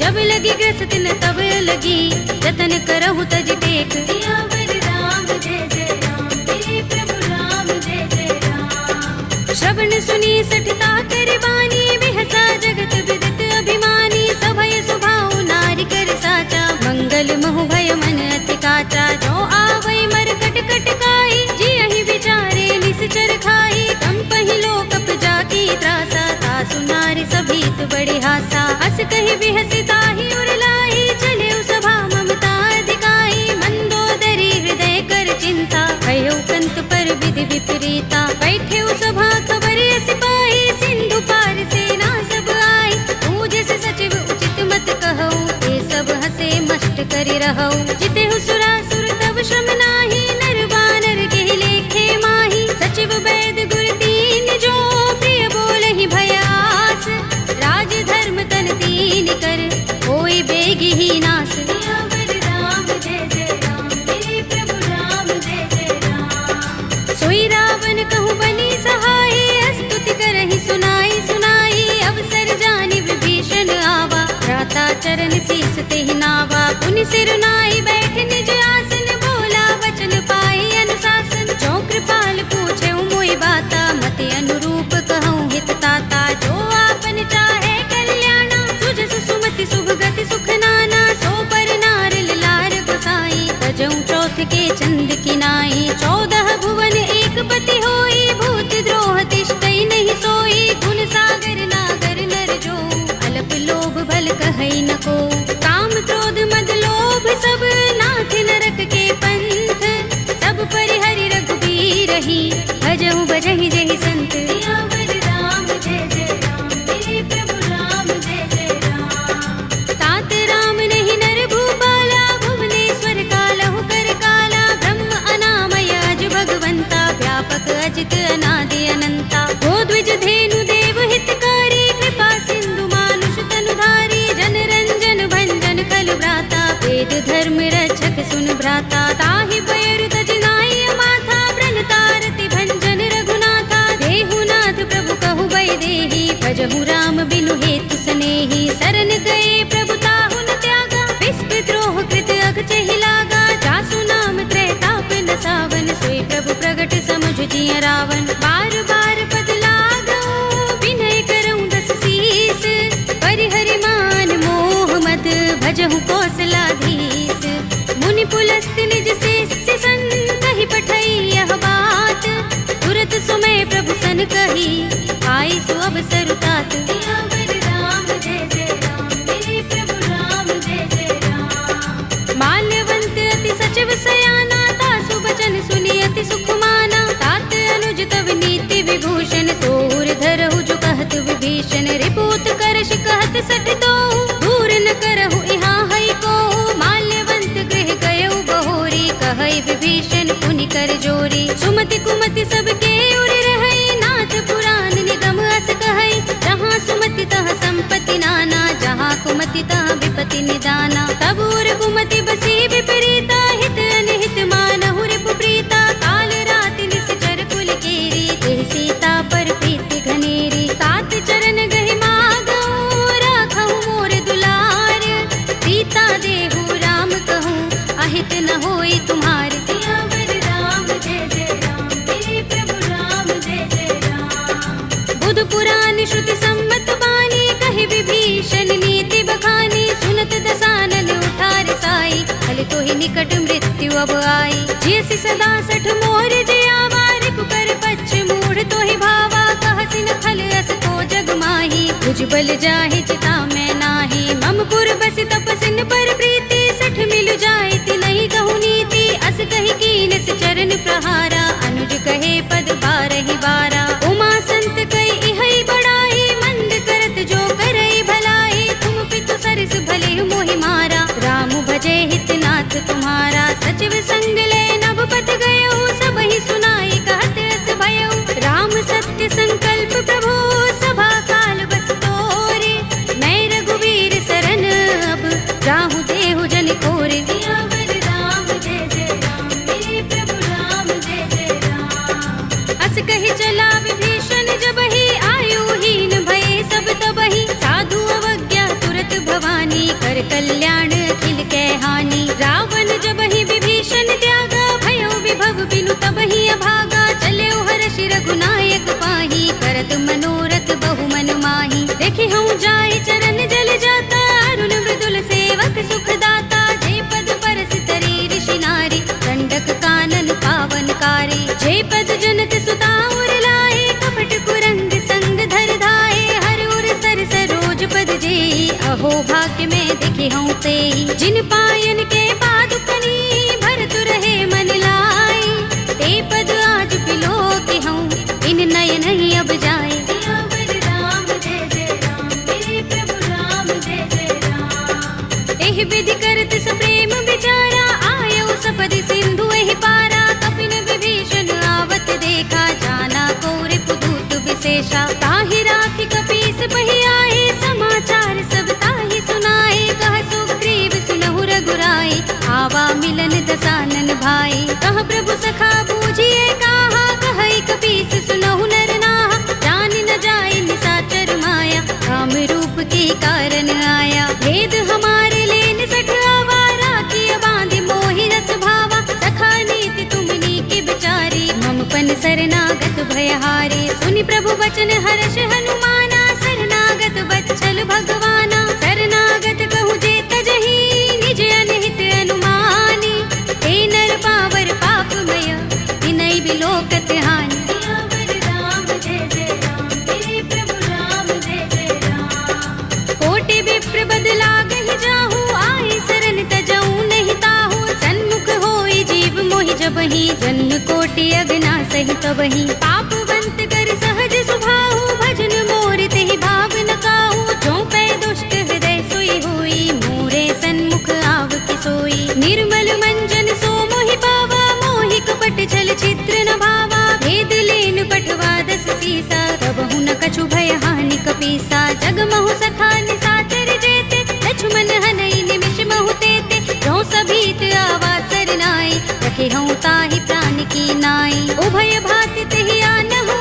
S1: जब लगी ग्रस्त न तब लगी, जतन करहु तज टेक, सियावर राम जय जय राम, मेरे प्रभु राम जय जय राम। श्रवण सुनी सठता कर बानी, बिहसा जगत विदित अभिमानी, सभय सुभाउ नारी कर साचा, मंगल महु भय मन अति काचा, जो आवै मर कट कट काई, जियहि विचारे निश्चर खाई, कंपहि लोकप जाकी त्रासा, तासु नारी सभीत बड़ी हासा, अस कहि बिहसि ताहि उर लाई, चले सभा ममता अधिकाई, मंदोदरी हृदय कर चिंता, भयो कंत पर विधि विपरीता, बैठे सभा खबर अस पाई, सिंधु पार सेना सब आई, पूज से सचिव उचित मत कहऊ, ये सब हसे मष्ट करि रहऊ, जितेहु सुरासुर तब श्रम नाही, नर बानर के लेखे माही, सचिव वैद गुर तीन जो, प्रिय बोलहि भय आस, राज धर्म तन तीन कर, होई बेगी ही नास, सियावर राम जय जय राम, मेरे प्रभु राम जय जय राम। सोई रावण कहु बनी सहाय, स्तुति करहि सुनाई सुनाई, अवसर जानि विभीषण आवा, भ्राता चरण शीस तेहि नावा, पुनि सिर नाई बैठ निज आसन, बोला वचन पाई अनुशासन, जो कृपाल पूछे मोहि बाता, मति अनुरूप कहूँ हित ताता, जो आपन चाहे कल्याणा, सुजस सुमति शुभ गति सुख नाना, सो पर नार लार गोसाई, तजऊ चौथ के चंद किनाई, 14 भुवन एक पति होई, भूत द्रोह तिष्ठई नहीं सोई, गुण सागर नागर नर जो, अल्प लोभ भल कहई न को, काम क्रोध मद लोभ सब, नाथ नरक के पंथ, सब परिहरि रघुबीर ही, भजहु भजहि जहि संत, सियावर राम जय जय राम, मेरे प्रभु राम जय जय राम। तात राम नहीं नर भूपाला, भुवनेश्वर कालहु कर काला, ब्रह्म अनामय अज भगवंता, व्यापक अजित अनादि अनंता, गोद्विज धेनु देव हितकारी, कृपा सिंधु मानुष तनुधारी, जन रंजन भंजन कल भ्राता, वेद धर्म रक्षक सुन भ्राता, ताहि बयरु तज नाई माथा, प्रणतारति भंजन रघुनाथा, देहु नाथ प्रभु कहु बै देहि, भजहु राम बिनु हेतु सनेहि, शरण गए प्रभु ताहु न त्यागा, विस्पि द्रोह कृत अघचहि लागा, जासु नाम त्रैताप न सावन, सोई प्रभु प्रगट समुझ जिय रावण, बार बार पद लागऊ, विनय करऊँ दस शीस, परिहरि मान मोह मद, भजहु कौशलाधीश, मुनि पुलस्त्य निज शिष्य सन, कहि पठई यह बात, तुरत सुमय प्रभु सन कही, आई सु अवसर तात, सियावर राम जय जय राम, मेरे प्रभु राम जय जय राम। माल्यवंत अति सचिव सयाना, तासु बचन सुनि अति सुख माना, तात अनुज तव नीति विभूषण, सोर धरहु जो कहत विभीषण, रिपुत करश कहत सठ दोहु, दूर न करहु यहाँ हई को, माल्यवंत गृह गयउ बहोरी, कहई विभीषण पुनि कर जोरी, सुमति कुमति सबके उर रहई, नाथ पुराण निगम अस कहई, जहाँ सुमति तहाँ संपत्ति नाना, जहाँ कुमति तहाँ विपत्ति निदाना, तब उर कुमति बसी विपरीता, हित अनहित मानहु रिपु प्रीता, काल राति निश्चर कुल केरी, देह सीता पर प्रीति घनेरी, तात चरण गहि मागऊ, राखहु मोर दुलार, सीता देहु राम कहूँ, अहित न होई तुम्हार, सियावर राम जय जय राम, मेरे प्रभु राम जय जय राम। बुध पुराण श्रुति सम्मत बानी, कहि विभीषण नीति बखानी, सुनत दसानन उठार साई, हल तो ही निकट मृत्यु अब आई, जियसि सदा सठ मोर जियावा, रिपु कर पच्छ मूढ़ तो ही भावा, कहसि न खल अस को जग माही, भुज बल जाहि चिता मैं नाही, मम पुर बसि तपसिन पर प्रीति, सठ मिलु जायति नहीं कहु नीति, अस कहि कीन से चरण प्रहारा, अनुज कहे हंस कही चला विभीषण जबहि आयुहीन भये सब तबहि साधु अवज्ञा तुरत भवानी कर कल्याण अखिल कै हानि रावण जबहि विभीषण त्यागा भयो विभव बिनु तबहि अभागा चले हर्षि रघुनायक पाही करत मनोरथ बहु मन माही देखि हूँ जाय चरण जल जाता अरुण मृदुल सेवक सुख दाता जय पद परस तरी ऋषि नारी दंडक कानन पावनकारी जय पद जनत सुता उर लाए कपट कुरंग संग धर धाए हर उर सर सरोज पद जेई अहो भाग्य में देखे हूँ तेई जिन पायन के पादुकनी भरत रहे मन लाई ते पद आज बिलो के हूँ इन नयन ही अब जाए एहि विधि करत सप्रेम विचारा आयो सपदि सिंधु एहि पारा कपिन विभीषण आवत देखा जाना कौरि पुदूत विशेषा ताहि राखि कपीस पहि आए समाचार सब ताहि सुनाए कह सुग्रीव सुनहु रघुराई आवा मिलन दसानन भाई कह प्रभु सखा बूझिए काहा कहई कपीस सुनहु नर नाहा जान न जाए निसाचर माया काम रूप के कारण आया भेद हमारे लेन सठ आवारा किया बांधि मोहि रस भावा सखा नीति तुमनी के बिचारी ममपन शरणागत भयहारी सुनि प्रभु वचन हर्ष हनुमाना शरणागत बच्चल भगवाना शरणागत कहु जे तजहि निज अनहित अनुमानी हे नर पावर पापमय तिनहि बिलोकत हानि कोटि विप्र बदलागहि जाहु आए शरण तजऊ नहीं ताहु सन्मुख होई जीव मोहि जबहि जन्म कोटि अगना सहि तबहि पापवंत कर सहज सुभाहु भजन मोर तेहि भाव न काहू जो पै दुष्ट हृदय सोई होई मोरे सन्मुख आव कि सोई निर्मल मंजन सो मोहि पावा मोहि कपट छल चित्र न भावा भेद लेन पठवा दस सीसा तब हुन कछु भय हानि कपीसा जग महु सखा निसाचर जेते लक्ष्मण हनई निमिष महु तेते जो सभीत आवा सरनाई रखे हूँ ताहि प्राण की नाई उभय भाति तेहि आनहु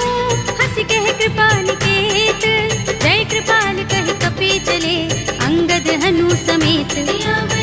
S1: हंस कह कृपाल केत जय कृपाल कह कपी चले अंगद हनु समेत राम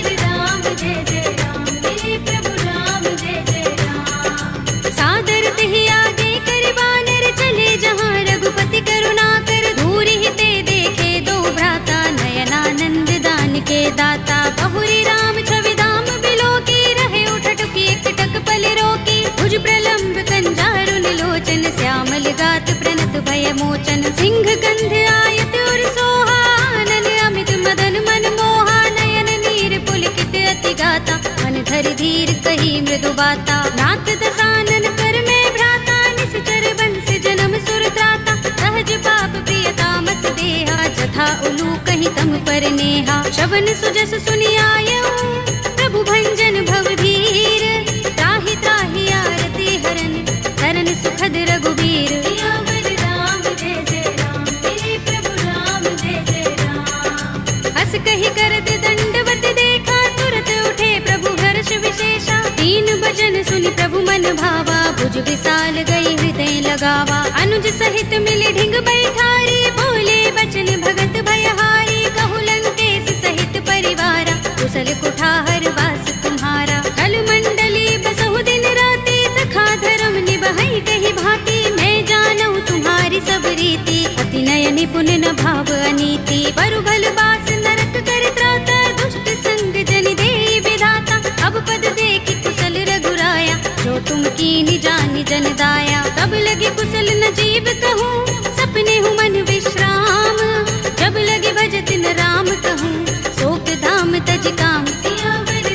S1: जय जय राम मेरे प्रभु राम जय जय राम सादर तेहि आगे कर बानर चले जहाँ रघुपति करुणा कर दूर ही ते देखे दो भ्राता नयनानंद दान के दाता बहुरी राम छवि धाम बिलो की रहे उठटुकी एकटक पल रोकी भुज प्रलंब कंजारु निलोचन श्यामल गात प्रणत भय मोचन सिंह कंध आयत और सोहा आनन अमित मदन मन मोहा नयन नीर पुलकित अति गाता मन धर धीर कही मृदु बाता नाथ दसानन कर में भ्राता निश्चर बंस जन्म सुर त्राता सहज पाप प्रिय तामस देहा जथा उलू कहीं तम पर नेहा श्रवण सुजस सुनि आयऊ प्रभु भंजन भव भीर त्राहि त्राहि आरती हरन शरण सुखद रघुबीर राम जय जय राम मेरे प्रभु राम जय जय राम हस कही करत दंडवत देखा तुरत उठे प्रभु हर्ष विशेषा तीन भजन सुनि प्रभु मन भावा भुज विशाल गई हृदय लगावा अनुज सहित मिले ढिंग बैठारी बोले बचन भगत भयहारी कहु लंकेश सहित परिवारा कुशल कुठार वास तुम्हारा कल मंडली बसहु दिन राति सखा धर्म निबहई कही भांति मैं जानऊ तुम्हारी सब रीति अति नय निपुण न भाव अनीति बरु भल बास नरक कर त्राता दुष्ट संग जन दे विधाता अब पद देखि कुशल रघुराया जो तुम कीनि जानि जन दाया तब लगे कुशल न जीव कहूँ सपने हूँ मन विश्राम जब लगे भजत न राम कहूँ शोक धाम तज काम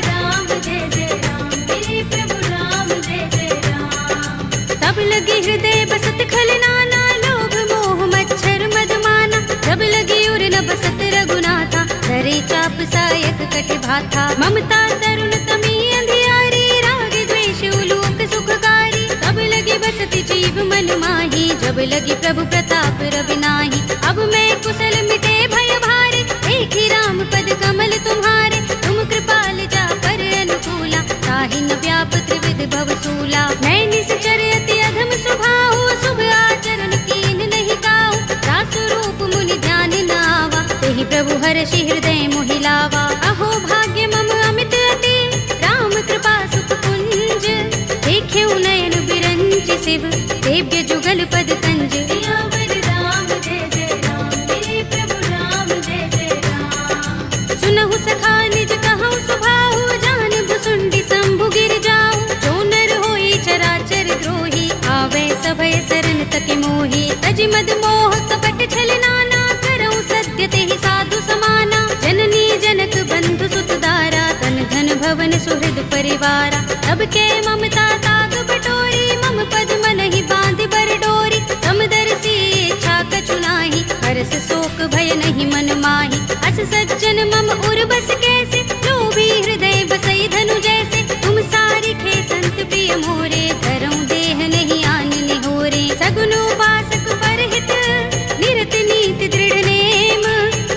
S1: राम जय जय राम मेरे प्रभु राम जय जय राम तब लगे हृदय बसत खल नाना लोभ मोह मच्छर मदमाना जब लगे उर न बसत रघुनाथा धरे चाप सायक कट भाथा ममता तरुण तमी अंधियारी राग द्वेष उलूक सुखकारी तब लगे बसत जीव मन माही जब लगे प्रभु प्रताप रवि नाही अब मैं कुशल मिटे भय भारे एक ही राम पद कमल तुम्हारे तुम कृपाल जा पर अनुकूला ताहि न व्याप त्रिविध भव सूला मैं निश्चर अति अधम स्वभाव शुभ शिव देव्य जुगल पद कंज। सियावर राम जय जय राम, मेरे प्रभु राम जय जय राम। सुनहु सखा निज कहु सुभाहु, जान भुसुंडी शंभु गिर जाऊ। जो नर होई चराचर द्रोही, आवे सभय शरण तके मोही। तज मद मोह कपट छल नाना, करऊं सत्य तेहि साधु समाना। जननी जनक बंधु सुत दारा, तन धन भवन सुहृद परिवारा। तब के ममता ताग बटोरी, मम पद मन ही बांध बर डोरी। समदर्शी इच्छा कछु नाही, हरस शोक भय नहीं मन माही। अस सज्जन मम उर बस कैसे, जो भी हृदय बसई धनु जैसे। तुम सारी खे संत प्रिय मोरे, धरऊं देह नहीं आन निहोरे। सगुन उपासक परहित, निरत नीति दृढ़ नेम।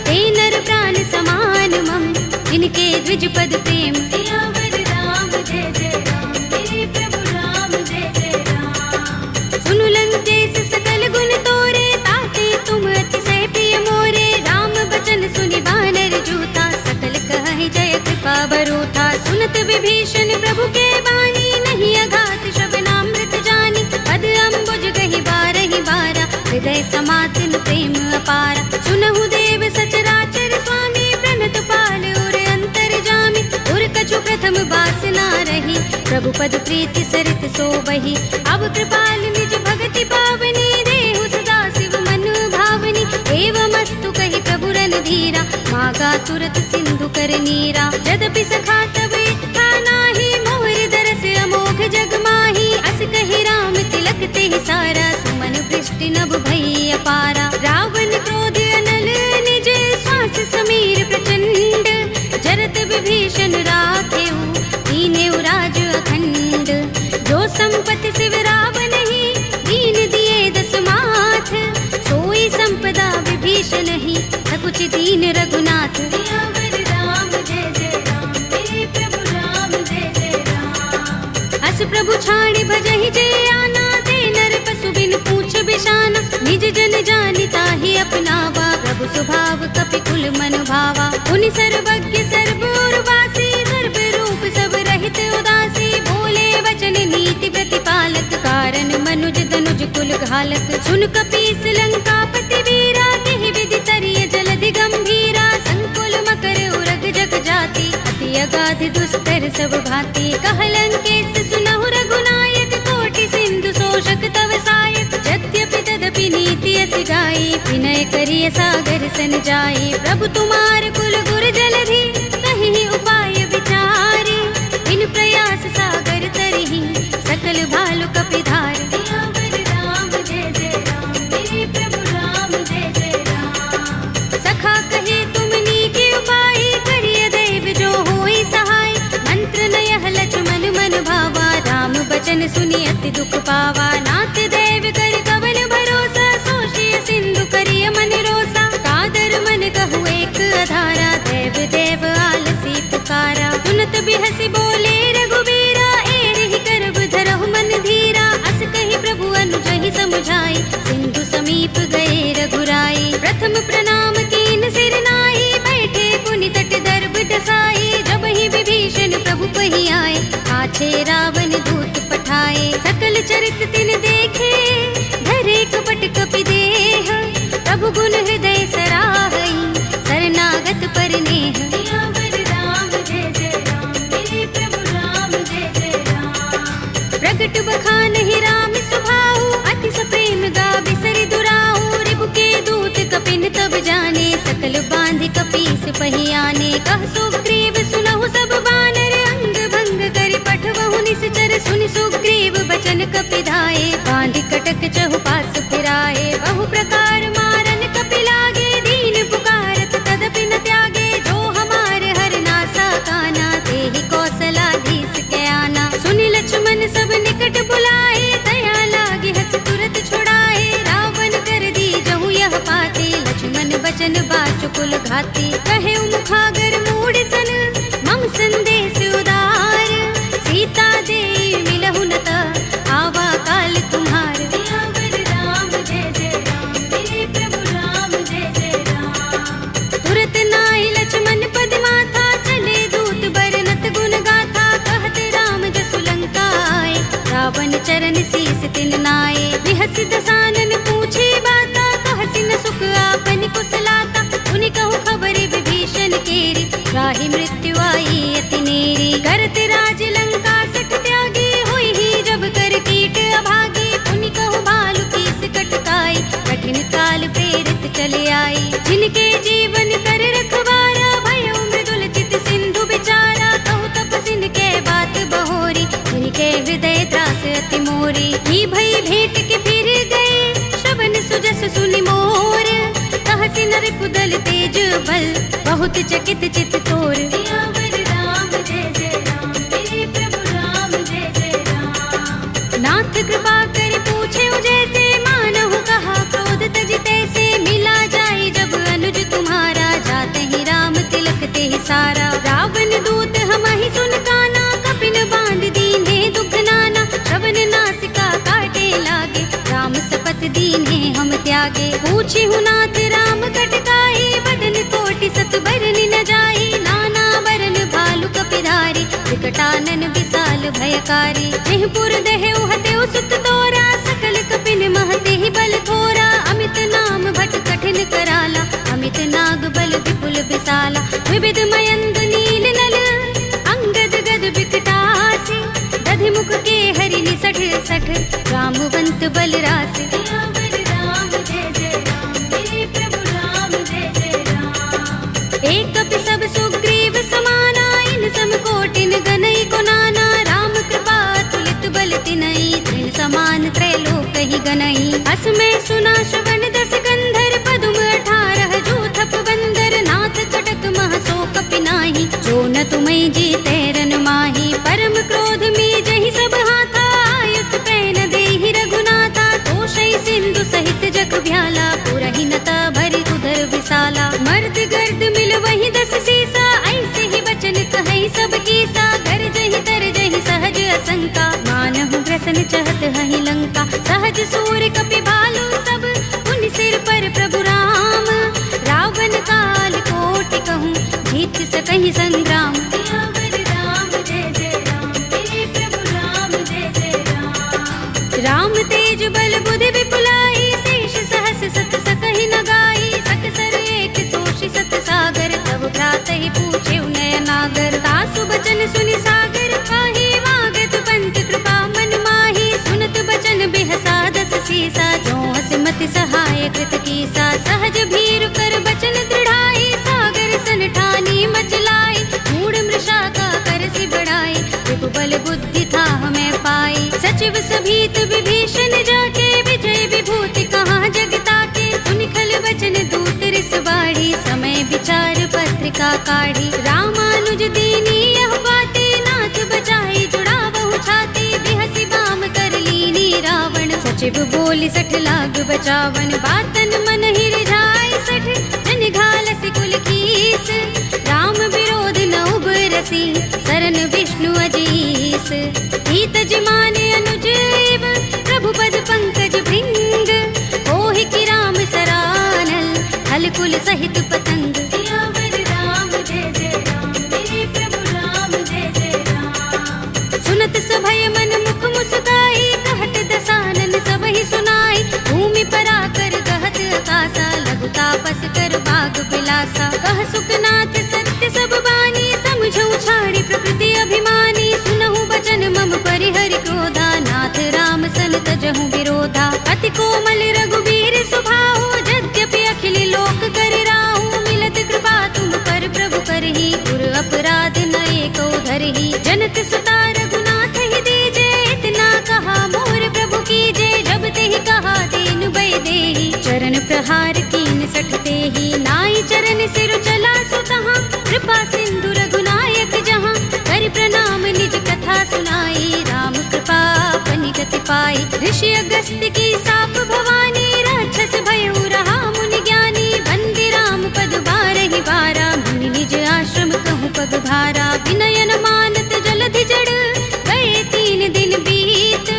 S1: ते नर प्राण समान मम, इनके द्विज पद प्रेम। सियावर राम जय जय राम, मेरे प्रभु राम जय जय राम। सुनु लंकेश सकल गुण तोरे, ताते तुम अतिशय प्रिय मोरे। राम बचन सुनि बानर जूथा, सकल कहहि जय कृपा बरूथा। सुनत विभीषण प्रभु के बानी, नहीं अघात श्रवणामृत जानी। पद अम्बुज गहि बारहि बारा, हृदय समातिन प्रेम अपारा। सुनहु देव सचराचर स्वामी, प्रणत पाल उर अंतर जामी। उर कछु प्रथम बासना रही, प्रभु पद प्रीति सरित सोबहि। अब कृपाल निज भगति पावनी, देहु सदा शिव मन भावनी। एवमस्तु कहि प्रभु रणधीरा, मागा तुरत सिंधु कर नीरा। यद्यपि सखा तब इच्छा नाही, मोर दरस अमोघ जग माही। अस कहि राम तिलक तेहि सारा, सुमन वृष्टि नभ भई अपारा। रावण क्रोध अनल निज, श्वास समीर प्रचंड। जरत विभीषण राखेऊ, दीनेउ राज अखंड। जो संपत्ति शिव रावण ही, दीन दिए दस माथ। सोई संपदा विभीषण ही, सकुच दीन रघुनाथ। सियावर राम जय जय राम, मेरे प्रभु राम जय जय राम। अस प्रभु छाड़ि भजहि जे आना, ते नर पशु बिन पूछ बिशाना। निज जन जानि ताहि अपनावा, प्रभु स्वभाव कपि कुल मन भावा। पुनि सर्वज्ञ सर्व उर्वासी, सर्व रूप सब रहित उदासी। बोले वचन नीति प्रतिपालक, कारण मनुज तनुज कुल घालक। सुन कपीस लंकापति वीरा, केहि विधि तरिय जलधि गंभीरा। संकुल मकर उरग जग जाति, अति अगाध दुस्तर सब भांति। कह लंकेश सुनहु रघुनायक, कोटि सिंधु शोषक तव सायक। यद्यपि तदपि नीति अस गाई, विनय करिय सागर सन जाई। प्रभु तुम्हार कुल गुर जलधि, कहि उपाय विचारी। बिन प्रयास सागर तरहि, सकल भालु कपिधार। सियावर राम जय जय राम, मेरे प्रभु राम जय जय राम। सखा कहे तुम नीके उपाय, करिय दैव जो होई सहाय। मंत्र नयह लक्ष्मण मन भावा, राम बचन सुनि अति दुख पावा। नाथ दैव कर कवन भरोसा, सोषिय सिंधु करिय मन रोसा। कादर मन कहु एक अधारा, देव देव आलसी पुकारा। सुनत बिहसि बोले रघुबीरा, एहि करब धरहु मन धीरा। अस कहि प्रभु अनुजहि समुझाई, सिंधु समीप गए रघुराई। प्रथम प्रणाम कीन सिर नाई, बैठे पुनि तट दर्भ डसाई। जब ही विभीषण प्रभु पहि आए, पाछे रावण दूत पठाए। सकल चरित तिन देखे, धरे कपट कपि देह। प्रभु गुण हृदय सराहई, शरणागत पर नेह। सियावर राम जय जय राम, मेरे प्रभु राम जय जय राम। प्रगट बखानहि राम सुभाऊ, अति सप्रेम गाबि सरि दुराऊ। रिपु के दूत कपिन तब जाने, सकल बांधि कपीस पहि आने। कह सुग्रीव सुनहु सब बानर, अंग भंग करि पठवहु निश्चर। सुनि सुग्रीव बचन कपिधाए, बांधि कटक चहुपास फिराए। बहु प्रकार मारन कपि लागे, दीन पुकारत तदपि न त्यागे। जो हमार हर नासा काना, तेहि कौशलाधीश के आना। सुनि लक्ष्मण सब निकट बुलाए, दया लागे हस तुरत छुड़ाए। रावण कर दी जहु यह पाते, लक्ष्मण बचन बाचुकुल घाते। कहे मुखागर मूढ़ सन, मम संदेश उदार। सीता दे मिलहु न त, आवा काल तुम्हार। सियावर राम जय जय राम, मेरे प्रभु राम जय जय राम। तुरत नाहि लक्ष्मण पद माथा, चले दूत बरनत गुण गाथा। कहत राम जसु लंका आए, रावण चरण शीस तिन बिहस दसानन पूछे बाता, कहसी न सुख आपन कुशलाता। उनि कहु खबर विभीषण केरी, राहि मृत्यु आई अति नेरी। करत राज लंका सठ त्यागी, हुई ही जब कर कीट अभागी। उनि कहु भालु कीस कटकाई, कठिन काल प्रेरित चले आई। जिनके जीवन कर रखवारा, भयउ मृदुल चित सिंधु बिचारा। कहु तपसिन के बात बहोरी, जिनके हृदय त्रास अति मोरी। ही भई भेंट के फिर गए, श्रवण सुजस सुनि मोर। कहसी नर कुदल तेज बल, बहुत चकित चित तोर। सियावर राम जय जय राम, मेरे प्रभु राम जय जय राम। नाथ कृपा कर पूछे जैसे, मानहु कहा क्रोध तज तैसे। मिला जाए जब अनुज तुम्हारा, जाते ही राम तिलक ते सारा। रावण दूत हमहि सुन काना, कपिन बांध दीन्हे दुग्ध नाना। श्रवण नासिका काटे लागे, राम सपत दीन्हे हम त्यागे। पूछी हूँ नाथ राम कटकाई, बदन कोटि सत बरनि न जाई। नाना बरन भालु कपिधारी, विकटानन विशाल भयकारी। जेहपुर देहु हतेउ सुत तोरा, सकल कपिन महते ही बल थोरा। अमित नाम भट कठिन कराला, अमित नाग बल विपुल विशाला। विविध मयंद नील नल, अंगद गद विकटासी। दधि मुख के हरि निसठ सठ, रामवंत बल रासि। सियावर राम जय जय राम, मेरे प्रभु राम जय जय राम। एक कपि सब सुग्रीव समाना, इन सम कोटिन गनई को नाना। राम कृपा तुलित बल तिनई, तिन समान त्रैलोक ही गनई। अस में सुना श्रवण दस गंधर, पदुम 18 जूथप बंदर। नाथ कटक मह सो कपि नाही, जो न तुम्हें जीते रन माही। परम क्रोध में जहि सब हाथा, आयुष पैन देहि रघुनाथा। तोषई सिंधु सहित जग भ्याला, पुरहि नता भरि उदर विशाला। मर्द गर्द मिल वही 10 सीसा, ऐसे ही बचन कहई सब कीसा। गरजहि तरजहि सहज असंका, मानहु ग्रसन चहत हहि लंका। सहज सूर कपि भालु सब, उन सिर पर प्रभु राम। रावण काल कोटि कहूँ, जीत सकहि संग्राम। सियावर राम जय जय राम, मेरे प्रभु राम जय जय राम। राम तेज बल बुद्धि विपुलाई, शेष सहस सत सकहि न गाई। सकसर एक सोषि सत सागर, तब भ्रातहि पूछे नय नागर। तासु बचन सुनि सागर पाहि, वागत पंत कृपा मन माही। सुनत बचन बिहसा 10 सीसा, जो हस मति सहाय कृत कीसा। सहज भीरु कर बचन दृढ़ाई, सागर सन ठानी मचलाई। मूढ़ मृषा का करसि बढ़ाई, विभु बल बुद्धि था हमें पाई। सचिव सभीत विभीषण जाके, विजय विभूति कहाँ जग ताके। सुनि खल बचन दूत रिस बाढ़ी, समय विचार पत्रिका काढ़ी। रामानुज दीनी यह बाते, नाथ बचाई जुड़ा बहु छाती। बिहसी बाम कर लीनी रावण, सचिव बोली 60 लाग बचावन। बातन मन ही रिझाई 60, जन घालसी कुल कीस। राम विरोध न उबरसी, सरन विष्णु अजीस। हित जिमाने अनुजीव, प्रभु पद पंकज भृंग। ओहि की राम सरानल, हल कुल सहित पतंग। सियावर राम जय जय राम, मेरे प्रभु राम जय जय राम। सुनत सभय मन मुख मुस्काई, कहत दसानन सबहि सुनाई। भूमि पराकर गहत आकाशा, लघु तापस कर बाग बिलासा। कह सुखनाथ सत्य सब बानी, समझौ छाड़ी प्रकृति अभिमानी। सुनहु बचन मम परिहरि क्रोधा, नाथ राम सन तजहु विरोधा। अति कोमल रघुबीर सुभाहु, यद्यपि अखिल लोक कर राहु। मिलत कृपा तुम पर प्रभु करही, गुर अपराध न एको धरही। जनक सुता रघुनाथ ही दीजे, इतना कहा मोर प्रभु कीजे। जब तेहि कहा दीन भय देहि, चरण प्रहार कीन 60 तेहि। नाई चरण सिर चला सुतहाँ, कृपा सिंधु रघुनायक जहाँ। कर प्रणाम निज कथा सुनाई, राम कृपा अपनि गति पाई। ऋषि अगस्त्य की साप भवानी, राक्षस भयउ रहा मुनि ज्ञानी। बंदी राम पद बारहि बारा, मुनि निज आश्रम कहूँ पग भारा। विनयन मानत जलधि जड़, गए 3 दिन बीत।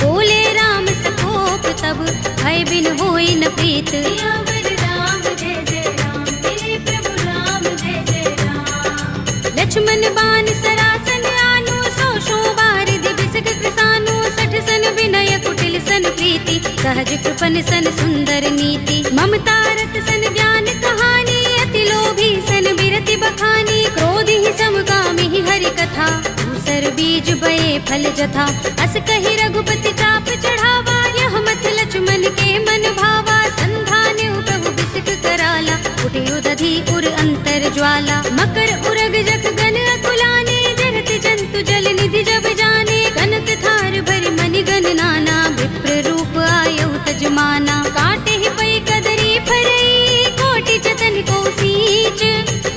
S1: बोले राम सकोप तब, भय बिन होई न प्रीत। सियावर राम जय जय राम, मेरे प्रभु राम जय जय राम। लक्ष्मण बान सरासन आनु, 100 बार दिबिसक कृसानु। 60 सन विनय कुटिल सन प्रीति, सहज कृपन सन सुंदर नीति, ममता रत सन ज्ञान कहानी, अति लोभी सन बिरति बखानी, क्रोध ही समगामी ही हरि कथा, दूसर बीज बये फल जथा, अस कहि रघुपति चाप चढ़ावा, यह मत लक्ष्मण के मन भावा, संधान प्रभु बिसिक कराला, उठे उदधि उर अंतर ज्वाला, मकर उरग जख गन अकुलाने, जरत जंतु जल निधि जब जाने, कनक थार भरि मनि गण नाना, विप्र रूप आयु तजमाना, काटे ही पै कदरी फरई, कोटि जतन को सींच,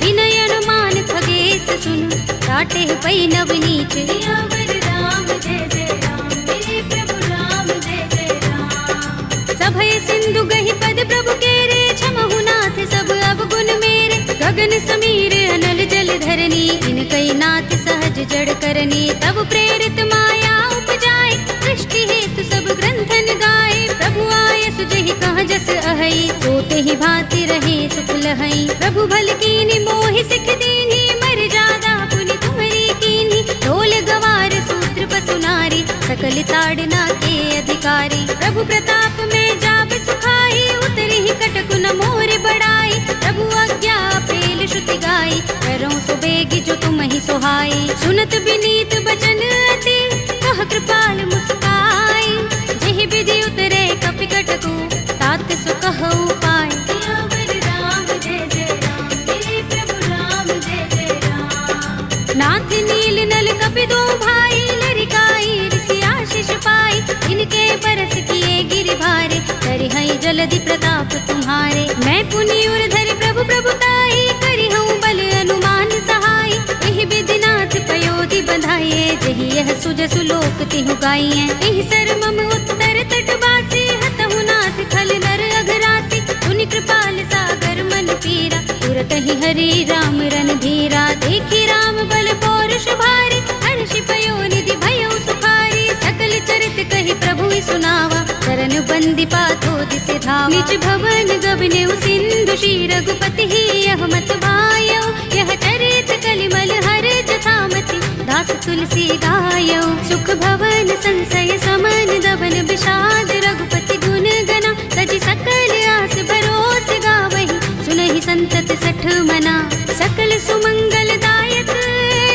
S1: विनय अनुमान खगेश सुन, काटे ही पै नवनीच। सियावर राम जय जय राम, मेरे प्रभु राम जय जय राम। सभय सिंधु गहि पद प्रभु केरे, छमहु नाथ सब अवगुण मेरे, गगन समीर अनल जल धरनी, इनकई नाथ सहज जड़ करनी, तब प्रेरित माया उपजाए, सृष्टि हेतु सब ग्रंथन गाए, प्रभु आय सुजहि कहाँ जस अहै, सोते ही भांति रहे सुख लहै, प्रभु भल कीन्ही मोहि सिख दीन्ही, मर जादा पुनि तुम्हरी कीन्ही, ढोल गवार सूत्र पसु नारी, सकल ताड़ना के अधिकारी, प्रभु प्रताप में जाब सुखाई, उतरी ही कटकु न मोर बड़ाई, प्रभु आज्ञा पेल श्रुति गाई, करो सो बेगी जो तुम ही सोहाई, सुनत विनीत बचन अति, कह कृपाल मुस्काई, जेहि विधि उतरे कपि कटकु, तात सो कहु पाय। सियावर राम जय जय राम, मेरे प्रभु राम जय जय राम। नाथ नील नल कपि दो भाई, लरिकाई ऋषि आशीष पाई, इनके बरस किए गिरि भारे, करिहै जलधि प्रताप तुम्हारे, मैं पुनि उर धरि प्रभु प्रभुताई, करिहऊँ बल अनुमान सहाय, एहि विधि नाथ पयोधि बंधाइए, जहि यह सुजसु लोक तिहु गाइए, एहि सर मम उत्तर तट बासी, हतहु नाथ खल नर अघरासी, सुनि कृपाल सागर मन पीरा, तुरत ही हरि राम रन धीरा, देखी राम बल पौरुष भारी, हर्षि पयो निधि भयो सुखारी, सकल चरित कहि प्रभु सुनावा, चरण बंदी पाथो दिसे धावा, निज भवन गबने सिंधु श्री रघुपति ही यह मत भायो, यह चरित कलिमल हर जथामति, दास तुलसी गायो, सुख भवन संशय समन दबन विषाद, रघुपति गुण गना, तजि सकल आस भरोस गावहि, सुनहि संतत सठ मना, सकल सुमंगल दायक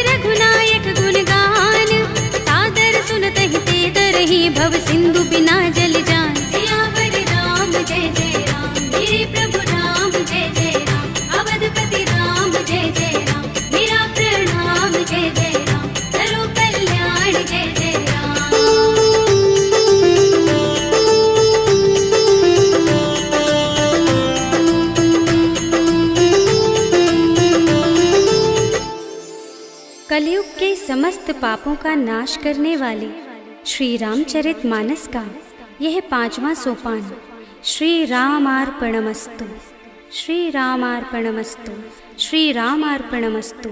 S1: रघुनायक गुण गान, सादर सुनतहि ते तरहि भव सिंधु बिना जल जान। सियावर राम जय जय राम, मेरे प्रभु राम जय जय राम, अवधपति राम जय जय राम, मेरा प्रणाम जय जय राम, करो कल्याण जय जय राम। कलयुग के समस्त पापों का नाश करने वाले श्री रामचरितमानस का यह 5वां सोपान, श्री रामार्पणमस्तु, श्री रामार्पणमस्तु, श्री रामार्पणमस्तु।